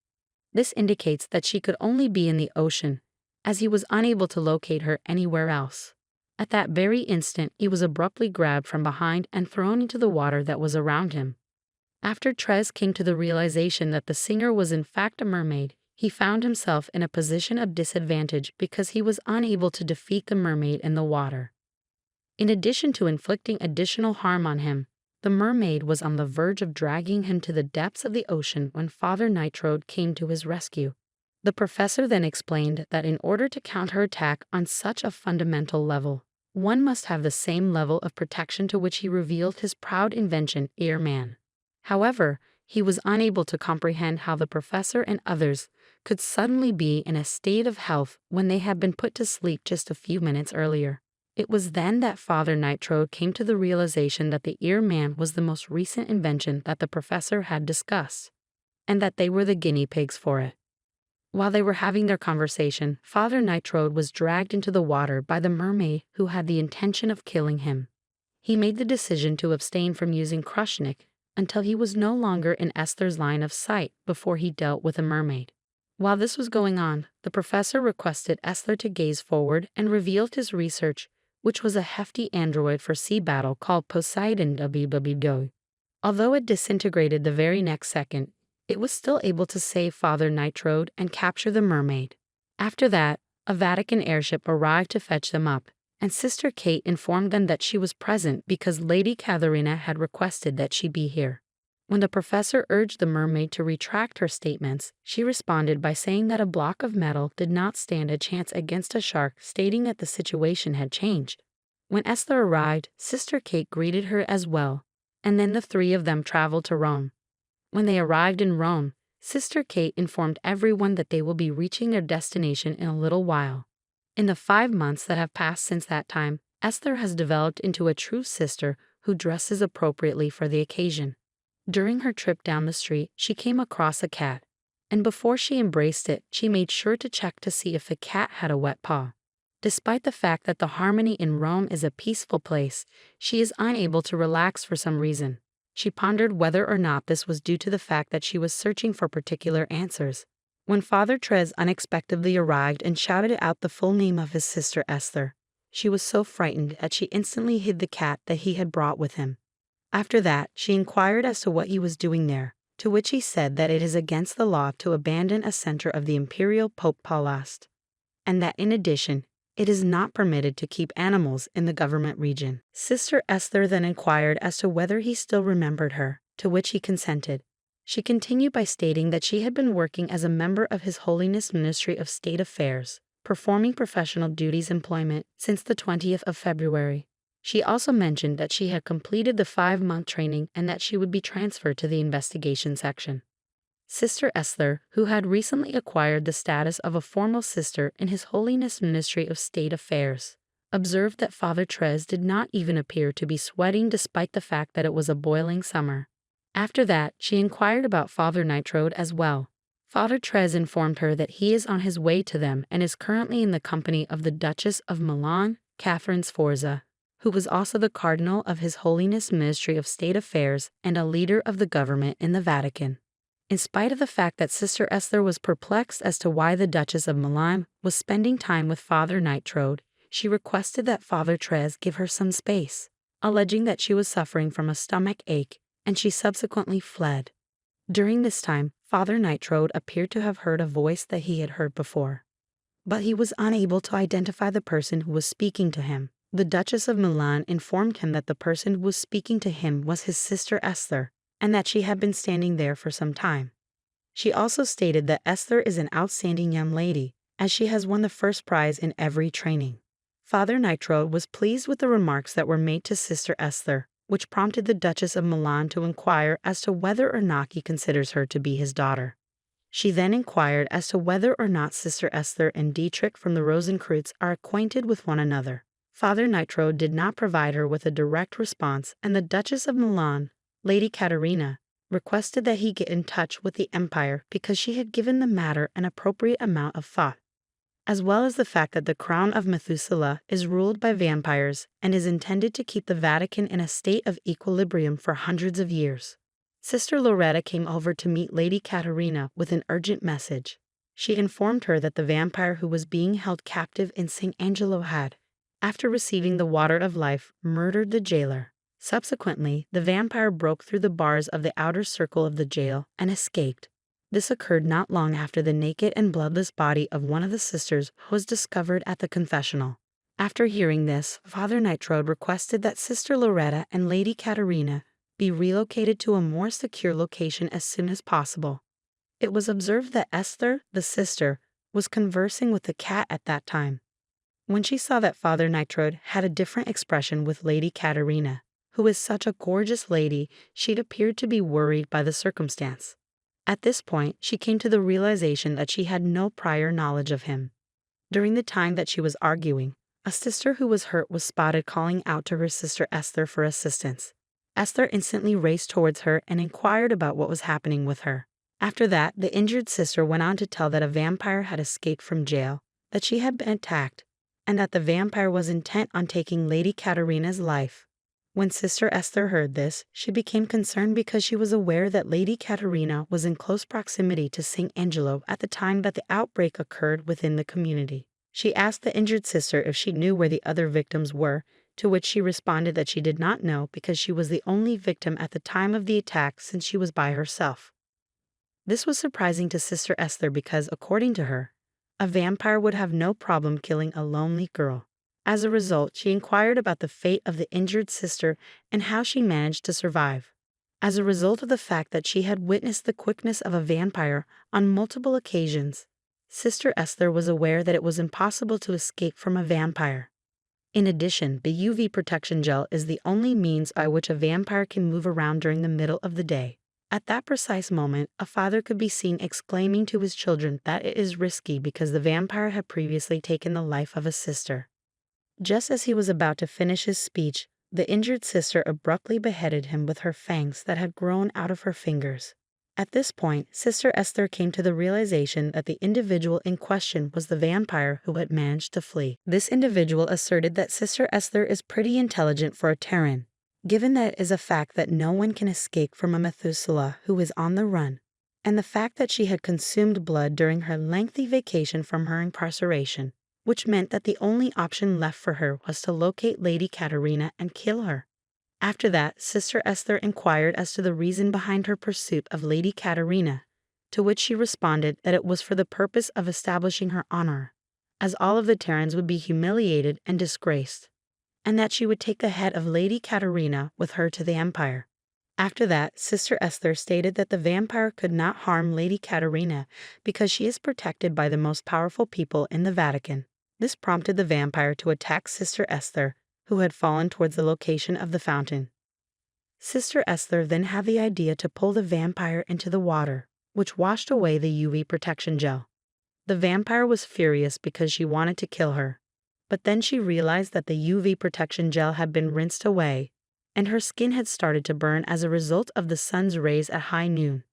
This indicates that she could only be in the ocean, as he was unable to locate her anywhere else. At that very instant, he was abruptly grabbed from behind and thrown into the water that was around him. After Trez came to the realization that the singer was in fact a mermaid, he found himself in a position of disadvantage because he was unable to defeat the mermaid in the water. In addition to inflicting additional harm on him, the mermaid was on the verge of dragging him to the depths of the ocean when Father Nightroad came to his rescue. The professor then explained that in order to counterattack on such a fundamental level, one must have the same level of protection to which he revealed his proud invention, Earman. However, he was unable to comprehend how the professor and others could suddenly be in a state of health when they had been put to sleep just a few minutes earlier. It was then that Father Nightroad came to the realization that the Earman was the most recent invention that the professor had discussed, and that they were the guinea pigs for it. While they were having their conversation, Father Nightroad was dragged into the water by the mermaid who had the intention of killing him. He made the decision to abstain from using Crusnik until he was no longer in Esther's line of sight before he dealt with a mermaid. While this was going on, the professor requested Esther to gaze forward and revealed his research, which was a hefty android for sea battle called Poseidon WWW. Although it disintegrated the very next second, it was still able to save Father Nightroad and capture the mermaid. After that, a Vatican airship arrived to fetch them up, and Sister Kate informed them that she was present because Lady Katharina had requested that she be here. When the professor urged the mermaid to retract her statements, she responded by saying that a block of metal did not stand a chance against a shark, stating that the situation had changed. When Esther arrived, Sister Kate greeted her as well, and then the three of them traveled to Rome. When they arrived in Rome, Sister Kate informed everyone that they will be reaching their destination in a little while. In the 5 months that have passed since that time, Esther has developed into a true sister who dresses appropriately for the occasion. During her trip down the street, she came across a cat, and before she embraced it, she made sure to check to see if the cat had a wet paw. Despite the fact that the harmony in Rome is a peaceful place, she is unable to relax for some reason. She pondered whether or not this was due to the fact that she was searching for particular answers. When Father Trez unexpectedly arrived and shouted out the full name of his sister Esther, she was so frightened that she instantly hid the cat that he had brought with him. After that, she inquired as to what he was doing there, to which he said that it is against the law to abandon a center of the imperial Pope Palast, and that in addition, it is not permitted to keep animals in the government region. Sister Esther then inquired as to whether he still remembered her, to which he consented. She continued by stating that she had been working as a member of His Holiness Ministry of State Affairs, performing professional duties employment since the 20th of February. She also mentioned that she had completed the 5-month training and that she would be transferred to the investigation section. Sister Esther, who had recently acquired the status of a formal sister in His Holiness Ministry of State Affairs, observed that Father Trez did not even appear to be sweating despite the fact that it was a boiling summer. After that, she inquired about Father Nightroad as well. Father Trez informed her that he is on his way to them and is currently in the company of the Duchess of Milan, Catherine Sforza, who was also the Cardinal of His Holiness Ministry of State Affairs and a leader of the government in the Vatican. In spite of the fact that Sister Esther was perplexed as to why the Duchess of Milan was spending time with Father Nightroad, she requested that Father Trez give her some space, alleging that she was suffering from a stomach ache, and she subsequently fled. During this time, Father Nightroad appeared to have heard a voice that he had heard before, but he was unable to identify the person who was speaking to him. The Duchess of Milan informed him that the person who was speaking to him was his sister Esther, and that she had been standing there for some time. She also stated that Esther is an outstanding young lady, as she has won the first prize in every training. Father Nightroad was pleased with the remarks that were made to Sister Esther, which prompted the Duchess of Milan to inquire as to whether or not he considers her to be his daughter. She then inquired as to whether or not Sister Esther and Dietrich from the Rosenkreuz are acquainted with one another. Father Nightroad did not provide her with a direct response, and the Duchess of Milan, Lady Katerina, requested that he get in touch with the Empire because she had given the matter an appropriate amount of thought, as well as the fact that the crown of Methuselah is ruled by vampires and is intended to keep the Vatican in a state of equilibrium for hundreds of years. Sister Loretta came over to meet Lady Katerina with an urgent message. She informed her that the vampire who was being held captive in St. Angelo had, after receiving the water of life, murdered the jailer. Subsequently, the vampire broke through the bars of the outer circle of the jail and escaped. This occurred not long after the naked and bloodless body of one of the sisters was discovered at the confessional. After hearing this, Father Nightroad requested that Sister Loretta and Lady Katerina be relocated to a more secure location as soon as possible. It was observed that Esther, the sister, was conversing with the cat at that time. When she saw that Father Nightroad had a different expression with Lady Katerina, who is such a gorgeous lady, she'd appeared to be worried by the circumstance. At this point, she came to the realization that she had no prior knowledge of him. During the time that she was arguing, a sister who was hurt was spotted calling out to her sister Esther for assistance. Esther instantly raced towards her and inquired about what was happening with her. After that, the injured sister went on to tell that a vampire had escaped from jail, that she had been attacked, and that the vampire was intent on taking Lady Katerina's life. When Sister Esther heard this, she became concerned because she was aware that Lady Katerina was in close proximity to St. Angelo at the time that the outbreak occurred within the community. She asked the injured sister if she knew where the other victims were, to which she responded that she did not know because she was the only victim at the time of the attack since she was by herself. This was surprising to Sister Esther because, according to her, a vampire would have no problem killing a lonely girl. As a result, she inquired about the fate of the injured sister and how she managed to survive. As a result of the fact that she had witnessed the quickness of a vampire on multiple occasions, Sister Esther was aware that it was impossible to escape from a vampire. In addition, the UV protection gel is the only means by which a vampire can move around during the middle of the day. At that precise moment, a father could be seen exclaiming to his children that it is risky because the vampire had previously taken the life of a sister. Just as he was about to finish his speech, the injured sister abruptly beheaded him with her fangs that had grown out of her fingers. At this point, Sister Esther came to the realization that the individual in question was the vampire who had managed to flee. This individual asserted that Sister Esther is pretty intelligent for a Terran, given that it is a fact that no one can escape from a Methuselah who is on the run, and the fact that she had consumed blood during her lengthy vacation from her incarceration, which meant that the only option left for her was to locate Lady Katerina and kill her. After that, Sister Esther inquired as to the reason behind her pursuit of Lady Katerina, to which she responded that it was for the purpose of establishing her honor, as all of the Terrans would be humiliated and disgraced, and that she would take the head of Lady Katerina with her to the Empire. After that, Sister Esther stated that the vampire could not harm Lady Katerina because she is protected by the most powerful people in the Vatican. This prompted the vampire to attack Sister Esther, who had fallen towards the location of the fountain. Sister Esther then had the idea to pull the vampire into the water, which washed away the UV protection gel. The vampire was furious because she wanted to kill her, but then she realized that the UV protection gel had been rinsed away, and her skin had started to burn as a result of the sun's rays at high noon.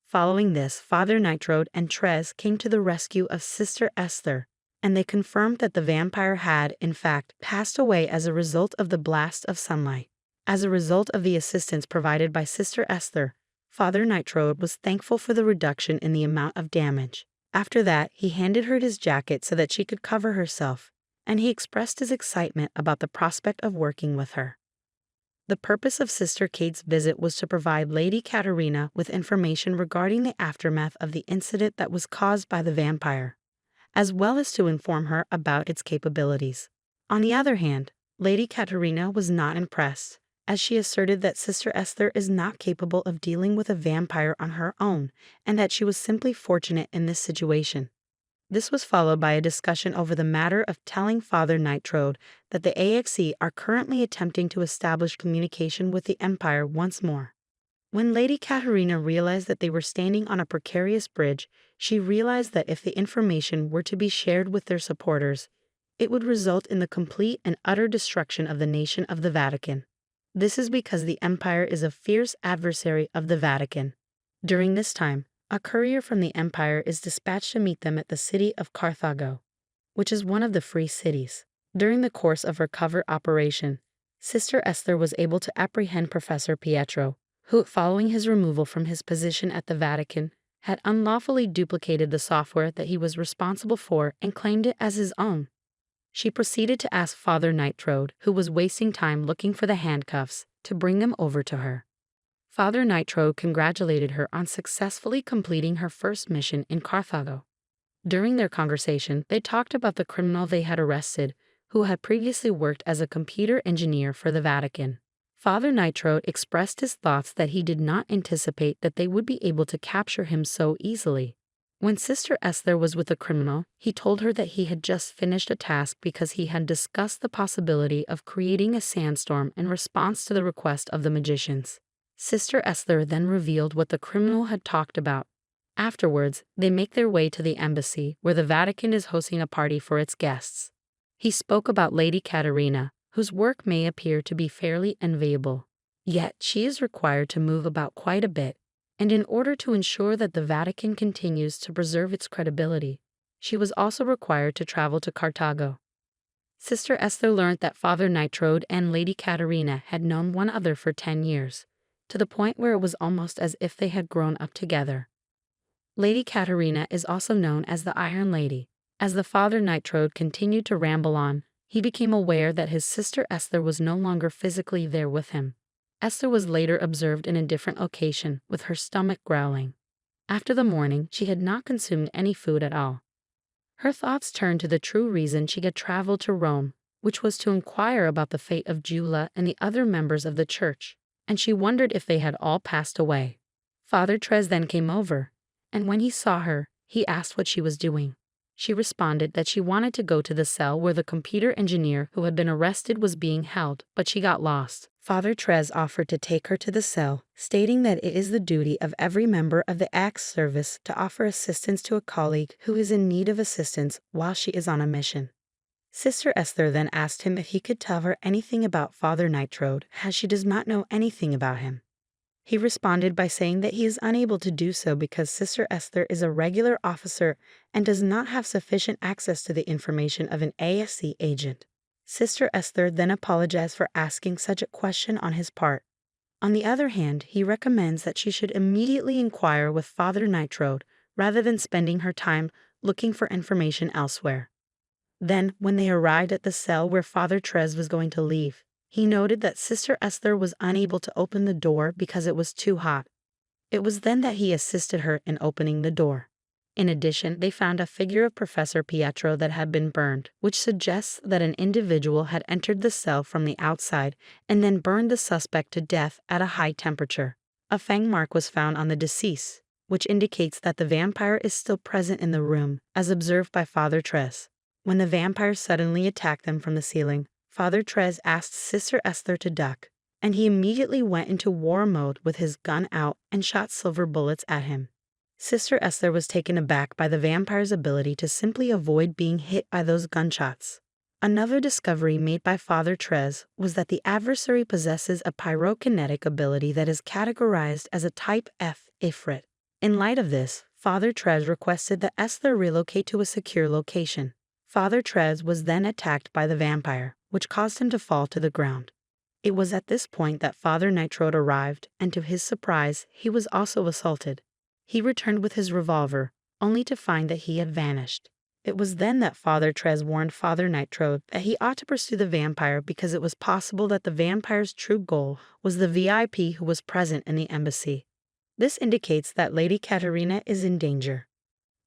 Following this, Father Nightroad and Trez came to the rescue of Sister Esther, and they confirmed that the vampire had, in fact, passed away as a result of the blast of sunlight. As a result of the assistance provided by Sister Esther, Father Nightroad was thankful for the reduction in the amount of damage. After that, he handed her his jacket so that she could cover herself, and he expressed his excitement about the prospect of working with her. The purpose of Sister Kate's visit was to provide Lady Katerina with information regarding the aftermath of the incident that was caused by the vampire, as well as to inform her about its capabilities. On the other hand, Lady Katerina was not impressed, as she asserted that Sister Esther is not capable of dealing with a vampire on her own, and that she was simply fortunate in this situation. This was followed by a discussion over the matter of telling Father Nightroad that the AXE are currently attempting to establish communication with the Empire once more. When Lady Katerina realized that they were standing on a precarious bridge, she realized that if the information were to be shared with their supporters, it would result in the complete and utter destruction of the nation of the Vatican. This is because the Empire is a fierce adversary of the Vatican. During this time, a courier from the Empire is dispatched to meet them at the city of Carthago, which is one of the free cities. During the course of her covert operation, Sister Esther was able to apprehend Professor Pietro, who, following his removal from his position at the Vatican, had unlawfully duplicated the software that he was responsible for and claimed it as his own. She proceeded to ask Father Nightroad, who was wasting time looking for the handcuffs, to bring them over to her. Father Nightroad congratulated her on successfully completing her first mission in Carthago. During their conversation, they talked about the criminal they had arrested, who had previously worked as a computer engineer for the Vatican. Father Nightroad expressed his thoughts that he did not anticipate that they would be able to capture him so easily. When Sister Esther was with the criminal, he told her that he had just finished a task because he had discussed the possibility of creating a sandstorm in response to the request of the magicians. Sister Esther then revealed what the criminal had talked about. Afterwards, they make their way to the embassy, where the Vatican is hosting a party for its guests. He spoke about Lady Katerina, whose work may appear to be fairly enviable. Yet she is required to move about quite a bit, and in order to ensure that the Vatican continues to preserve its credibility, she was also required to travel to Carthago. Sister Esther learned that Father Nightroad and Lady Katerina had known one another for 10 years, to the point where it was almost as if they had grown up together. Lady Katerina is also known as the Iron Lady. As the Father Nightroad continued to ramble on, he became aware that his sister Esther was no longer physically there with him. Esther was later observed in a different location, with her stomach growling. After the morning, she had not consumed any food at all. Her thoughts turned to the true reason she had traveled to Rome, which was to inquire about the fate of Jula and the other members of the church, and she wondered if they had all passed away. Father Trez then came over, and when he saw her, he asked what she was doing. She responded that she wanted to go to the cell where the computer engineer who had been arrested was being held, but she got lost. Father Trez offered to take her to the cell, stating that it is the duty of every member of the Acts service to offer assistance to a colleague who is in need of assistance while she is on a mission. Sister Esther then asked him if he could tell her anything about Father Nightroad, as she does not know anything about him. He responded by saying that he is unable to do so because Sister Esther is a regular officer and does not have sufficient access to the information of an ASC agent. Sister Esther then apologized for asking such a question on his part. On the other hand, he recommends that she should immediately inquire with Father Nightroad rather than spending her time looking for information elsewhere. Then, when they arrived at the cell where Father Trez was going to leave, he noted that Sister Esther was unable to open the door because it was too hot. It was then that he assisted her in opening the door. In addition, they found a figure of Professor Pietro that had been burned, which suggests that an individual had entered the cell from the outside and then burned the suspect to death at a high temperature. A fang mark was found on the deceased, which indicates that the vampire is still present in the room, as observed by Father Trez. When the vampire suddenly attacked them from the ceiling, Father Trez asked Sister Esther to duck, and he immediately went into war mode with his gun out and shot silver bullets at him. Sister Esther was taken aback by the vampire's ability to simply avoid being hit by those gunshots. Another discovery made by Father Trez was that the adversary possesses a pyrokinetic ability that is categorized as a Type F Ifrit. In light of this, Father Trez requested that Esther relocate to a secure location. Father Trez was then attacked by the vampire, which caused him to fall to the ground. It was at this point that Father Nightroad arrived, and to his surprise, he was also assaulted. He returned with his revolver, only to find that he had vanished. It was then that Father Trez warned Father Nightroad that he ought to pursue the vampire because it was possible that the vampire's true goal was the VIP who was present in the embassy. This indicates that Lady Katerina is in danger.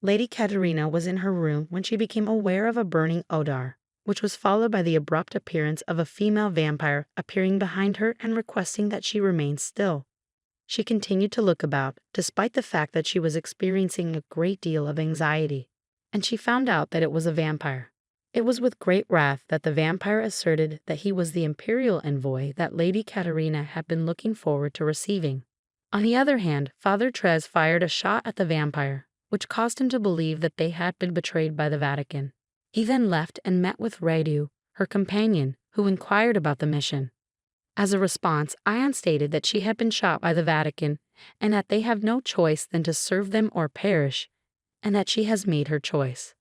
Lady Katerina was in her room when she became aware of a burning odor, which was followed by the abrupt appearance of a female vampire appearing behind her and requesting that she remain still. She continued to look about, despite the fact that she was experiencing a great deal of anxiety, and she found out that it was a vampire. It was with great wrath that the vampire asserted that he was the imperial envoy that Lady Katerina had been looking forward to receiving. On the other hand, Father Trez fired a shot at the vampire, which caused him to believe that they had been betrayed by the Vatican. He then left and met with Radu, her companion, who inquired about the mission. As a response, Ion stated that she had been shot by the Vatican and that they have no choice than to serve them or perish, and that she has made her choice.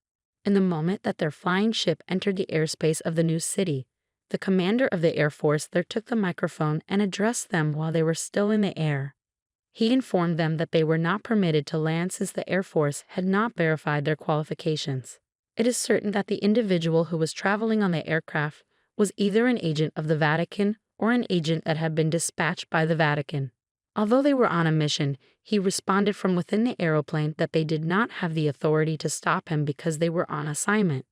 In the moment that their flying ship entered the airspace of the new city, the commander of the Air Force there took the microphone and addressed them while they were still in the air. He informed them that they were not permitted to land since the Air Force had not verified their qualifications. It is certain that the individual who was traveling on the aircraft was either an agent of the Vatican or an agent that had been dispatched by the Vatican. Although they were on a mission, he responded from within the aeroplane that they did not have the authority to stop him because they were on assignment.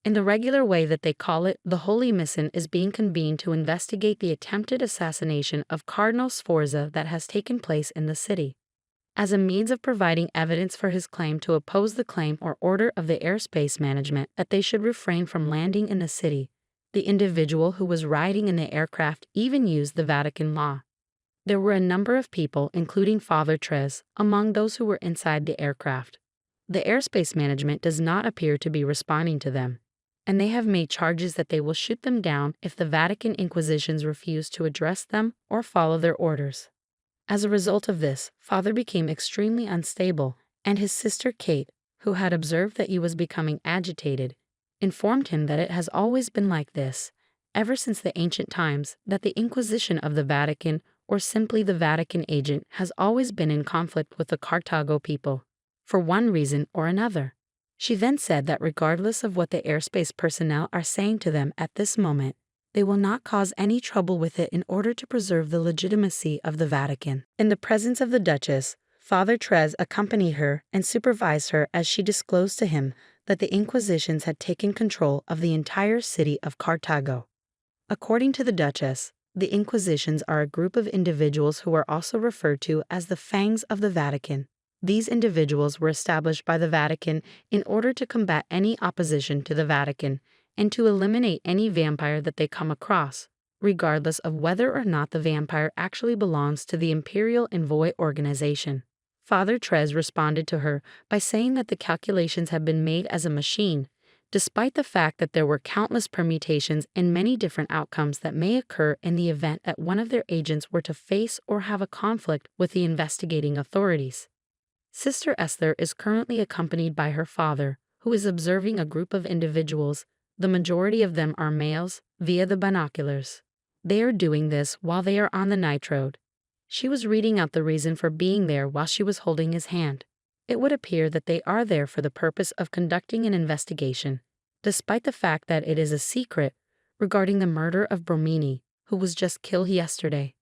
In the regular way that they call it, the Holy Mission is being convened to investigate the attempted assassination of Cardinal Sforza that has taken place in the city. As a means of providing evidence for his claim to oppose the claim or order of the airspace management that they should refrain from landing in the city, the individual who was riding in the aircraft even used the Vatican law. There were a number of people, including Father Tres, among those who were inside the aircraft. The airspace management does not appear to be responding to them, and they have made charges that they will shoot them down if the Vatican Inquisitions refuse to address them or follow their orders. As a result of this, Father became extremely unstable, and his sister Kate, who had observed that he was becoming agitated, informed him that it has always been like this, ever since the ancient times, that the Inquisition of the Vatican, or simply the Vatican agent, has always been in conflict with the Carthago people, for one reason or another. She then said that regardless of what the airspace personnel are saying to them at this moment, they will not cause any trouble with it in order to preserve the legitimacy of the Vatican. In the presence of the Duchess, Father Tres accompanied her and supervised her as she disclosed to him that the Inquisitions had taken control of the entire city of Carthago. According to the Duchess, the Inquisitions are a group of individuals who are also referred to as the Fangs of the Vatican. These individuals were established by the Vatican in order to combat any opposition to the Vatican and to eliminate any vampire that they come across, regardless of whether or not the vampire actually belongs to the Imperial Envoy organization. Father Tres responded to her by saying that the calculations had been made as a machine, despite the fact that there were countless permutations and many different outcomes that may occur in the event that one of their agents were to face or have a conflict with the investigating authorities. Sister Esther is currently accompanied by her father, who is observing a group of individuals. The majority of them are males, via the binoculars. They are doing this while they are on the Nightroad. She was reading out the reason for being there while she was holding his hand. It would appear that they are there for the purpose of conducting an investigation, despite the fact that it is a secret regarding the murder of Bromini, who was just killed yesterday.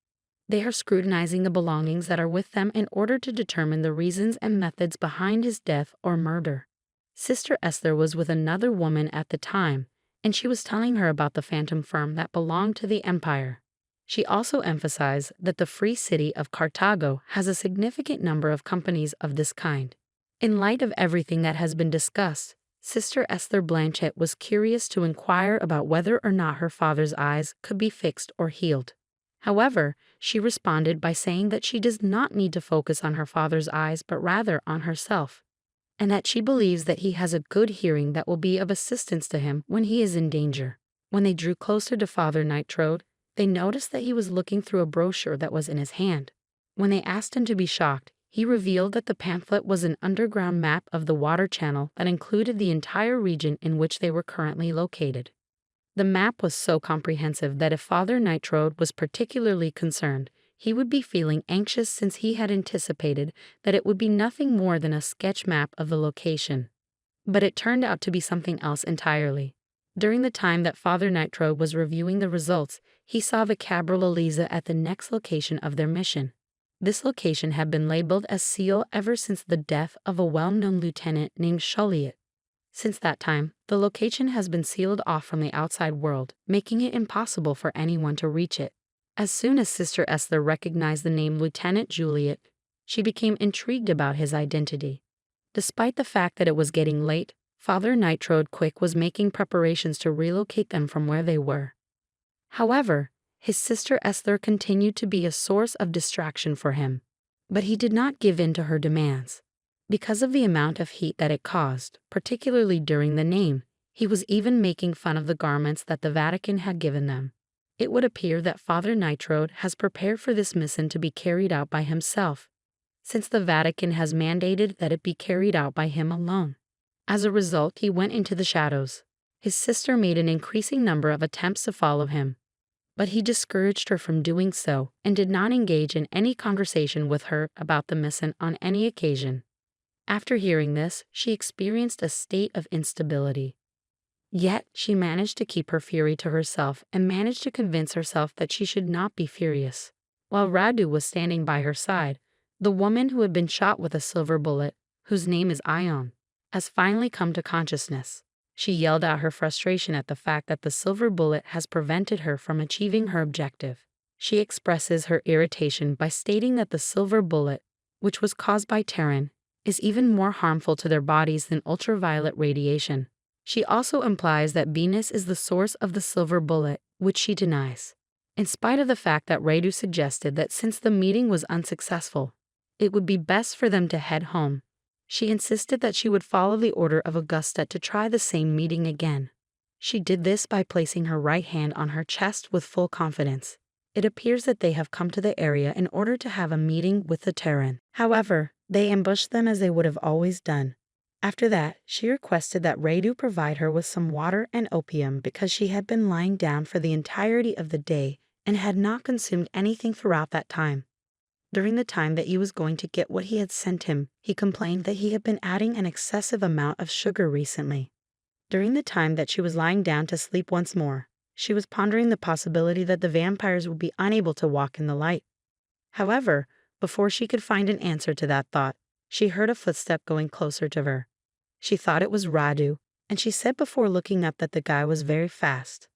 They are scrutinizing the belongings that are with them in order to determine the reasons and methods behind his death or murder. Sister Esther was with another woman at the time, and she was telling her about the phantom firm that belonged to the empire. She also emphasized that the free city of Carthago has a significant number of companies of this kind. In light of everything that has been discussed, Sister Esther Blanchette was curious to inquire about whether or not her father's eyes could be fixed or healed. However, she responded by saying that she does not need to focus on her father's eyes but rather on herself, and that she believes that he has a good hearing that will be of assistance to him when he is in danger. When they drew closer to Father Nightroad, they noticed that he was looking through a brochure that was in his hand. When they asked him to be shocked, he revealed that the pamphlet was an underground map of the water channel that included the entire region in which they were currently located. The map was so comprehensive that if Father Nightroad was particularly concerned, he would be feeling anxious since he had anticipated that it would be nothing more than a sketch map of the location. But it turned out to be something else entirely. During the time that Father Nightroad was reviewing the results, he saw the Cabrel Eliza at the next location of their mission. This location had been labeled as Seal ever since the death of a well-known lieutenant named Joliet. Since that time, the location has been sealed off from the outside world, making it impossible for anyone to reach it. As soon as Sister Esther recognized the name Lieutenant Juliet, she became intrigued about his identity. Despite the fact that it was getting late, Father Nightroad Quick was making preparations to relocate them from where they were. However, his sister Esther continued to be a source of distraction for him, but he did not give in to her demands. Because of the amount of heat that it caused, particularly during the name, he was even making fun of the garments that the Vatican had given them. It would appear that Father Nightroad has prepared for this mission to be carried out by himself, since the Vatican has mandated that it be carried out by him alone. As a result, he went into the shadows. His sister made an increasing number of attempts to follow him, but he discouraged her from doing so and did not engage in any conversation with her about the mission on any occasion. After hearing this, she experienced a state of instability. Yet, she managed to keep her fury to herself and managed to convince herself that she should not be furious. While Radu was standing by her side, the woman who had been shot with a silver bullet, whose name is Ion, has finally come to consciousness. She yelled out her frustration at the fact that the silver bullet has prevented her from achieving her objective. She expresses her irritation by stating that the silver bullet, which was caused by Terran, is even more harmful to their bodies than ultraviolet radiation. She also implies that Venus is the source of the silver bullet, which she denies. In spite of the fact that Radu suggested that since the meeting was unsuccessful, it would be best for them to head home, she insisted that she would follow the order of Augusta to try the same meeting again. She did this by placing her right hand on her chest with full confidence. It appears that they have come to the area in order to have a meeting with the Terran. However, they ambushed them as they would have always done. After that, she requested that Radu provide her with some water and opium because she had been lying down for the entirety of the day and had not consumed anything throughout that time. During the time that he was going to get what he had sent him, he complained that he had been adding an excessive amount of sugar recently. During the time that she was lying down to sleep once more, she was pondering the possibility that the vampires would be unable to walk in the light. However, before she could find an answer to that thought, she heard a footstep going closer to her. She thought it was Radu, and she said before looking up that the guy was very fast.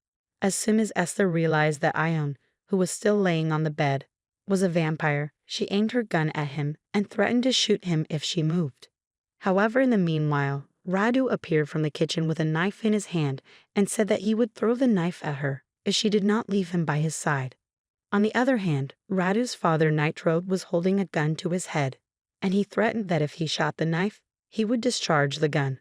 As soon as Esther realized that Ion, who was still laying on the bed, was a vampire, she aimed her gun at him and threatened to shoot him if she moved. However, in the meanwhile, Radu appeared from the kitchen with a knife in his hand and said that he would throw the knife at her if she did not leave him by his side. On the other hand, Radu's father Nightroad was holding a gun to his head, and he threatened that if he shot the knife, he would discharge the gun.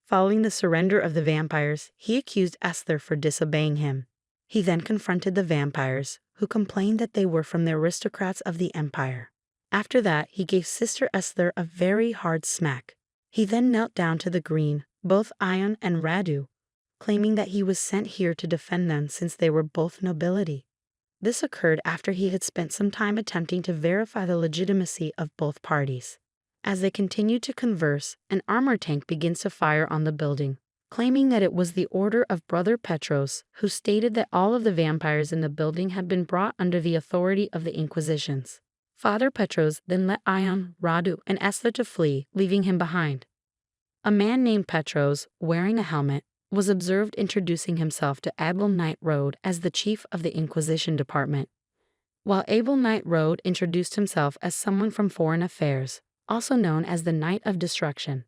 Following the surrender of the vampires, he accused Esther for disobeying him. He then confronted the vampires, who complained that they were from the aristocrats of the empire. After that, he gave Sister Esther a very hard smack. He then knelt down to the green, both Ion and Radu, claiming that he was sent here to defend them since they were both nobility. This occurred after he had spent some time attempting to verify the legitimacy of both parties. As they continued to converse, an armor tank begins to fire on the building, claiming that it was the order of Brother Petros, who stated that all of the vampires in the building had been brought under the authority of the Inquisitions. Father Petros then let Ion, Radu, and Esther to flee, leaving him behind. A man named Petros, wearing a helmet, was observed introducing himself to Abel Nightroad as the chief of the Inquisition Department, while Abel Nightroad introduced himself as someone from Foreign Affairs, also known as the Knight of Destruction.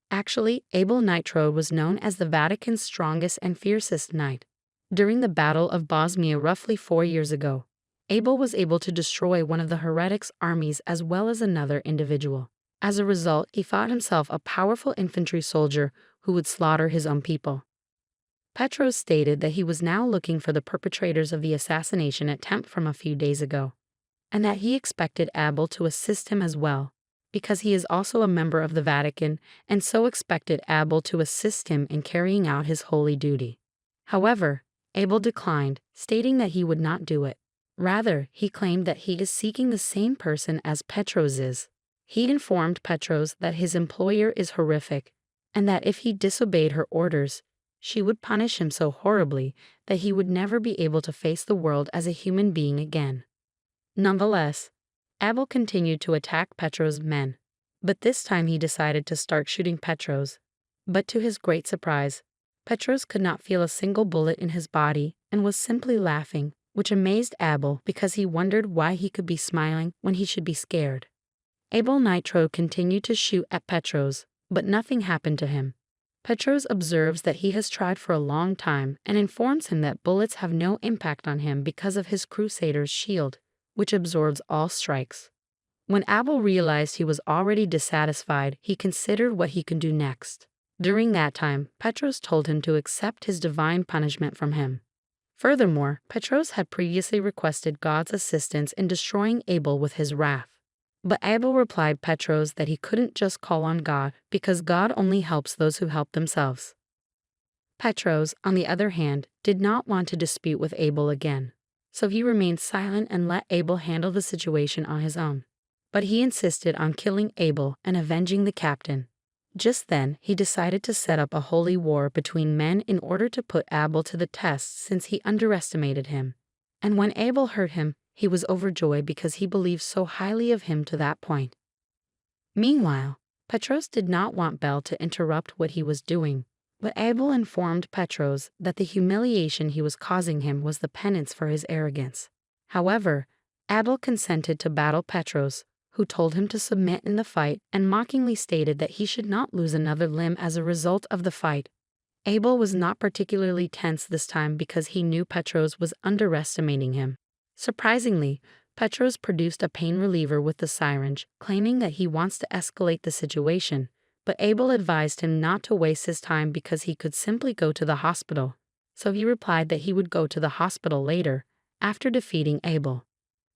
Actually, Abel Nightroad was known as the Vatican's strongest and fiercest knight. During the Battle of Bosnia roughly 4 years ago, Abel was able to destroy one of the heretics' armies as well as another individual. As a result, he thought himself a powerful infantry soldier who would slaughter his own people. Petros stated that he was now looking for the perpetrators of the assassination attempt from a few days ago, and that he expected Abel to assist him as well, because he is also a member of the Vatican and so expected Abel to assist him in carrying out his holy duty. However, Abel declined, stating that he would not do it. Rather, he claimed that he is seeking the same person as Petros is. He informed Petros that his employer is horrific, and that if he disobeyed her orders, she would punish him so horribly that he would never be able to face the world as a human being again. Nonetheless, Abel continued to attack Petros' men, but this time he decided to start shooting Petros. But to his great surprise, Petros could not feel a single bullet in his body and was simply laughing, which amazed Abel because he wondered why he could be smiling when he should be scared. Abel Nightroad continued to shoot at Petros, but nothing happened to him. Petros observes that he has tried for a long time and informs him that bullets have no impact on him because of his Crusader's shield, which absorbs all strikes. When Abel realized he was already dissatisfied, he considered what he could do next. During that time, Petros told him to accept his divine punishment from him. Furthermore, Petros had previously requested God's assistance in destroying Abel with his wrath. But Abel replied Petros that he couldn't just call on God because God only helps those who help themselves. Petros, on the other hand, did not want to dispute with Abel again, so he remained silent and let Abel handle the situation on his own. but he insisted on killing Abel and avenging the captain. Just then, he decided to set up a holy war between men in order to put Abel to the test since he underestimated him. And when Abel heard him, he was overjoyed because he believed so highly of him to that point. Meanwhile, Petros did not want Bel to interrupt what he was doing, but Abel informed Petros that the humiliation he was causing him was the penance for his arrogance. However, Abel consented to battle Petros, who told him to submit in the fight and mockingly stated that he should not lose another limb as a result of the fight. Abel was not particularly tense this time because he knew Petros was underestimating him. Surprisingly, Petros produced a pain reliever with the syringe, claiming that he wants to escalate the situation, but Abel advised him not to waste his time because he could simply go to the hospital. So he replied that he would go to the hospital later, after defeating Abel.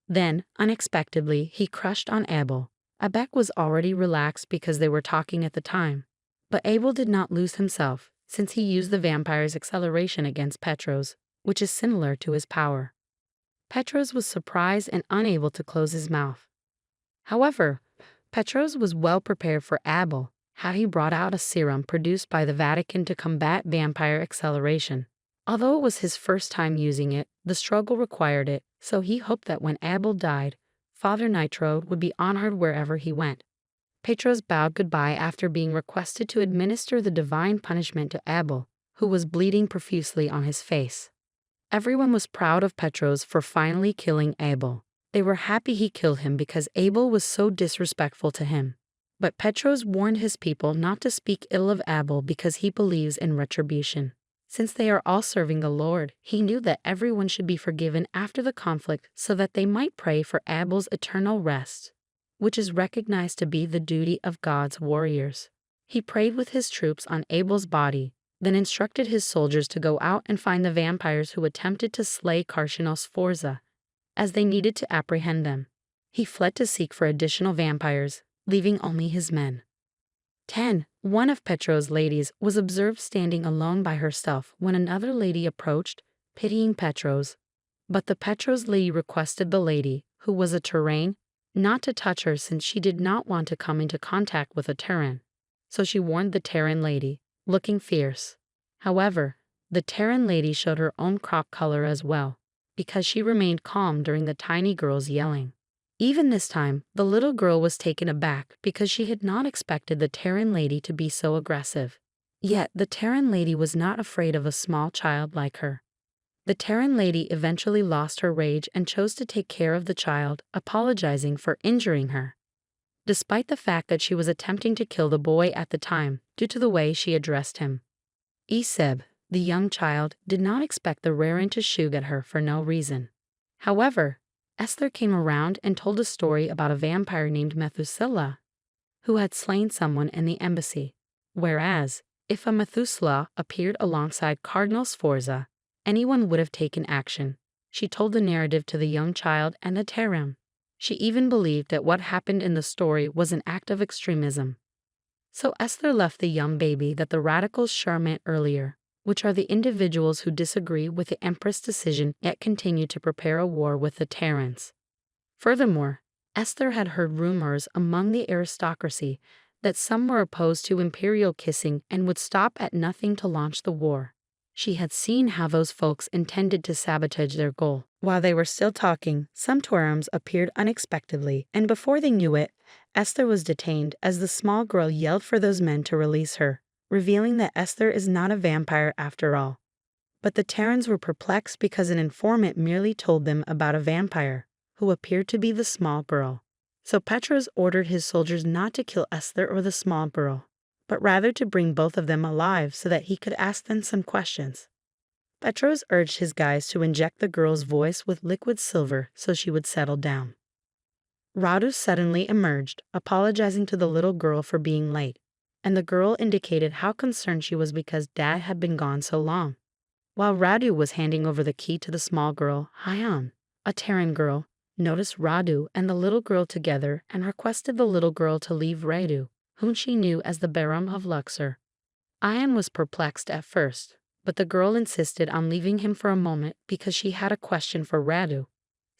Then, unexpectedly, he crushed on Abel. Abek was already relaxed because they were talking at the time. But Abel did not lose himself, since he used the vampire's acceleration against Petros, which is similar to his power. Petros was surprised and unable to close his mouth. However, Petros was well prepared for Abel, how he brought out a serum produced by the Vatican to combat vampire acceleration. Although it was his first time using it, the struggle required it, so he hoped that when Abel died, Father Nightroad would be honored wherever he went. Petros bowed goodbye after being requested to administer the divine punishment to Abel, who was bleeding profusely on his face. Everyone was proud of Petros for finally killing Abel. They were happy he killed him because Abel was so disrespectful to him. But Petros warned his people not to speak ill of Abel because he believes in retribution. Since they are all serving the Lord, he knew that everyone should be forgiven after the conflict so that they might pray for Abel's eternal rest, which is recognized to be the duty of God's warriors. He prayed with his troops on Abel's body, then instructed his soldiers to go out and find the vampires who attempted to slay Cardinal Sforza, as they needed to apprehend them. He fled to seek for additional vampires, leaving only his men. 10. One of Petros' ladies was observed standing alone by herself when another lady approached, pitying Petros. But the Petros lady requested the lady, who was a Terran, not to touch her since she did not want to come into contact with a Terran. So she warned the Terran lady, looking fierce. However, the Terran lady showed her own crop color as well, because she remained calm during the tiny girl's yelling. Even this time, the little girl was taken aback because she had not expected the Terran lady to be so aggressive. Yet, the Terran lady was not afraid of a small child like her. The Terran lady eventually lost her rage and chose to take care of the child, apologizing for injuring her, despite the fact that she was attempting to kill the boy at the time due to the way she addressed him. Iseb, the young child, did not expect the Rarin to shoot at her for no reason. However, Esther came around and told a story about a vampire named Methuselah, who had slain someone in the embassy. Whereas, if a Methuselah appeared alongside Cardinal Sforza, anyone would have taken action. She told the narrative to the young child and the Terran. She even believed that what happened in the story was an act of extremism. So Esther left the young baby that the radicals Shar meant earlier, which are the individuals who disagree with the Empress' decision yet continue to prepare a war with the Terrans. Furthermore, Esther had heard rumors among the aristocracy that some were opposed to imperial kissing and would stop at nothing to launch the war. She had seen how those folks intended to sabotage their goal. While they were still talking, some Torams appeared unexpectedly, and before they knew it, Esther was detained as the small girl yelled for those men to release her, revealing that Esther is not a vampire after all. But the Terrans were perplexed because an informant merely told them about a vampire, who appeared to be the small girl. So Petros ordered his soldiers not to kill Esther or the small girl, but rather to bring both of them alive so that he could ask them some questions. Petros urged his guys to inject the girl's voice with liquid silver so she would settle down. Radu suddenly emerged, apologizing to the little girl for being late, and the girl indicated how concerned she was because Dad had been gone so long. While Radu was handing over the key to the small girl, Hyan, a Terran girl, noticed Radu and the little girl together and requested the little girl to leave Radu, whom she knew as the Baron of Luxor. Hyan was perplexed at first, but the girl insisted on leaving him for a moment because she had a question for Radu.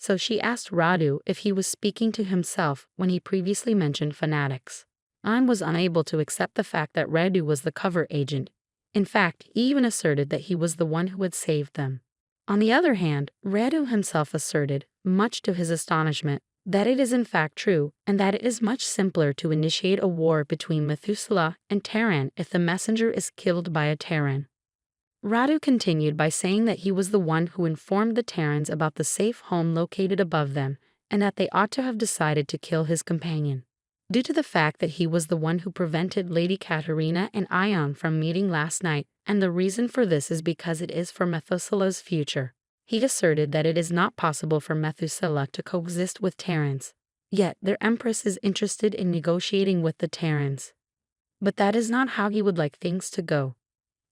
so she asked Radu if he was speaking to himself when he previously mentioned fanatics. Ayan was unable to accept the fact that Radu was the cover agent. In fact, he even asserted that he was the one who had saved them. On the other hand, Radu himself asserted, much to his astonishment, that it is in fact true, and that it is much simpler to initiate a war between Methuselah and Terran if the messenger is killed by a Terran. Radu continued by saying that he was the one who informed the Terrans about the safe home located above them, and that they ought to have decided to kill his companion. Due to the fact that he was the one who prevented Lady Katerina and Ayan from meeting last night, and the reason for this is because it is for Methuselah's future. He asserted that it is not possible for Methuselah to coexist with Terrans. Yet their empress is interested in negotiating with the Terrans. But that is not how he would like things to go.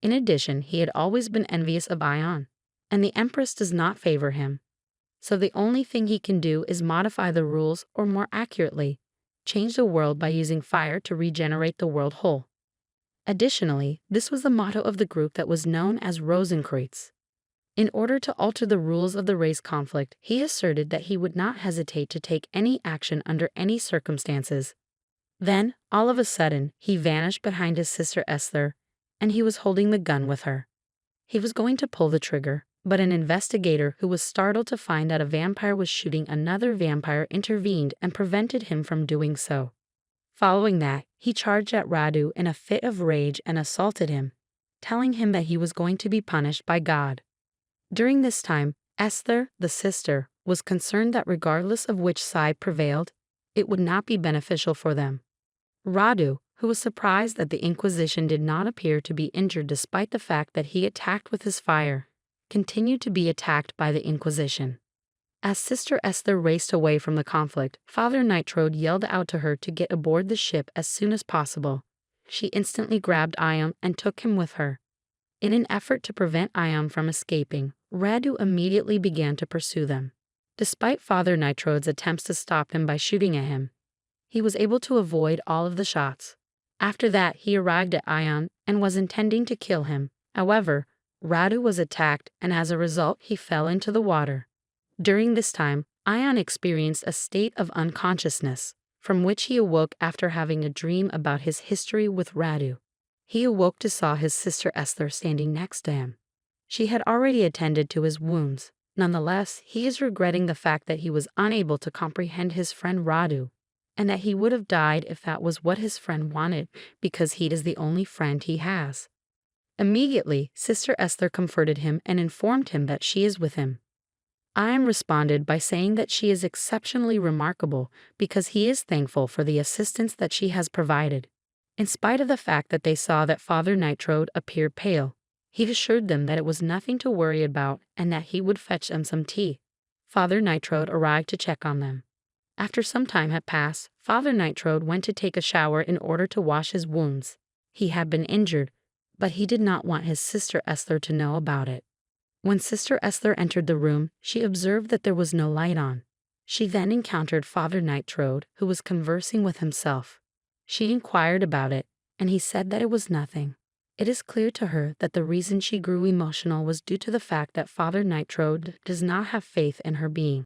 In addition, he had always been envious of Ayan, and the empress does not favor him. So the only thing he can do is modify the rules, or more accurately, change the world by using fire to regenerate the world whole. Additionally, this was the motto of the group that was known as Rosenkreuz. In order to alter the rules of the race conflict, he asserted that he would not hesitate to take any action under any circumstances. Then, all of a sudden, he vanished behind his sister Esther, and he was holding the gun with her. He was going to pull the trigger, but an investigator who was startled to find that a vampire was shooting another vampire intervened and prevented him from doing so. Following that, he charged at Radu in a fit of rage and assaulted him, telling him that he was going to be punished by God. During this time, Esther, the sister, was concerned that regardless of which side prevailed, it would not be beneficial for them. Radu, who was surprised that the Inquisition did not appear to be injured despite the fact that he attacked with his fire, continued to be attacked by the Inquisition. As Sister Esther raced away from the conflict, Father Nightroad yelled out to her to get aboard the ship as soon as possible. She instantly grabbed Ayan and took him with her. In an effort to prevent Ayan from escaping, Radu immediately began to pursue them. Despite Father Nightroad's attempts to stop him by shooting at him, he was able to avoid all of the shots. After that, he arrived at Ayan and was intending to kill him. However, Radu was attacked, and as a result, he fell into the water. During this time, Ayan experienced a state of unconsciousness, from which he awoke after having a dream about his history with Radu. He awoke to saw his sister Esther standing next to him. She had already attended to his wounds. Nonetheless, he is regretting the fact that he was unable to comprehend his friend Radu, and that he would have died if that was what his friend wanted, because he is the only friend he has. Immediately, Sister Esther comforted him and informed him that she is with him. Ayan responded by saying that she is exceptionally remarkable because he is thankful for the assistance that she has provided. In spite of the fact that they saw that Father Nightroad appeared pale, he assured them that it was nothing to worry about and that he would fetch them some tea. Father Nightroad arrived to check on them. After some time had passed, Father Nightroad went to take a shower in order to wash his wounds. He had been injured, but he did not want his sister Esther to know about it. When Sister Esther entered the room, she observed that there was no light on. She then encountered Father Nightroad, who was conversing with himself. She inquired about it, and he said that it was nothing. It is clear to her that the reason she grew emotional was due to the fact that Father Nightroad does not have faith in her being.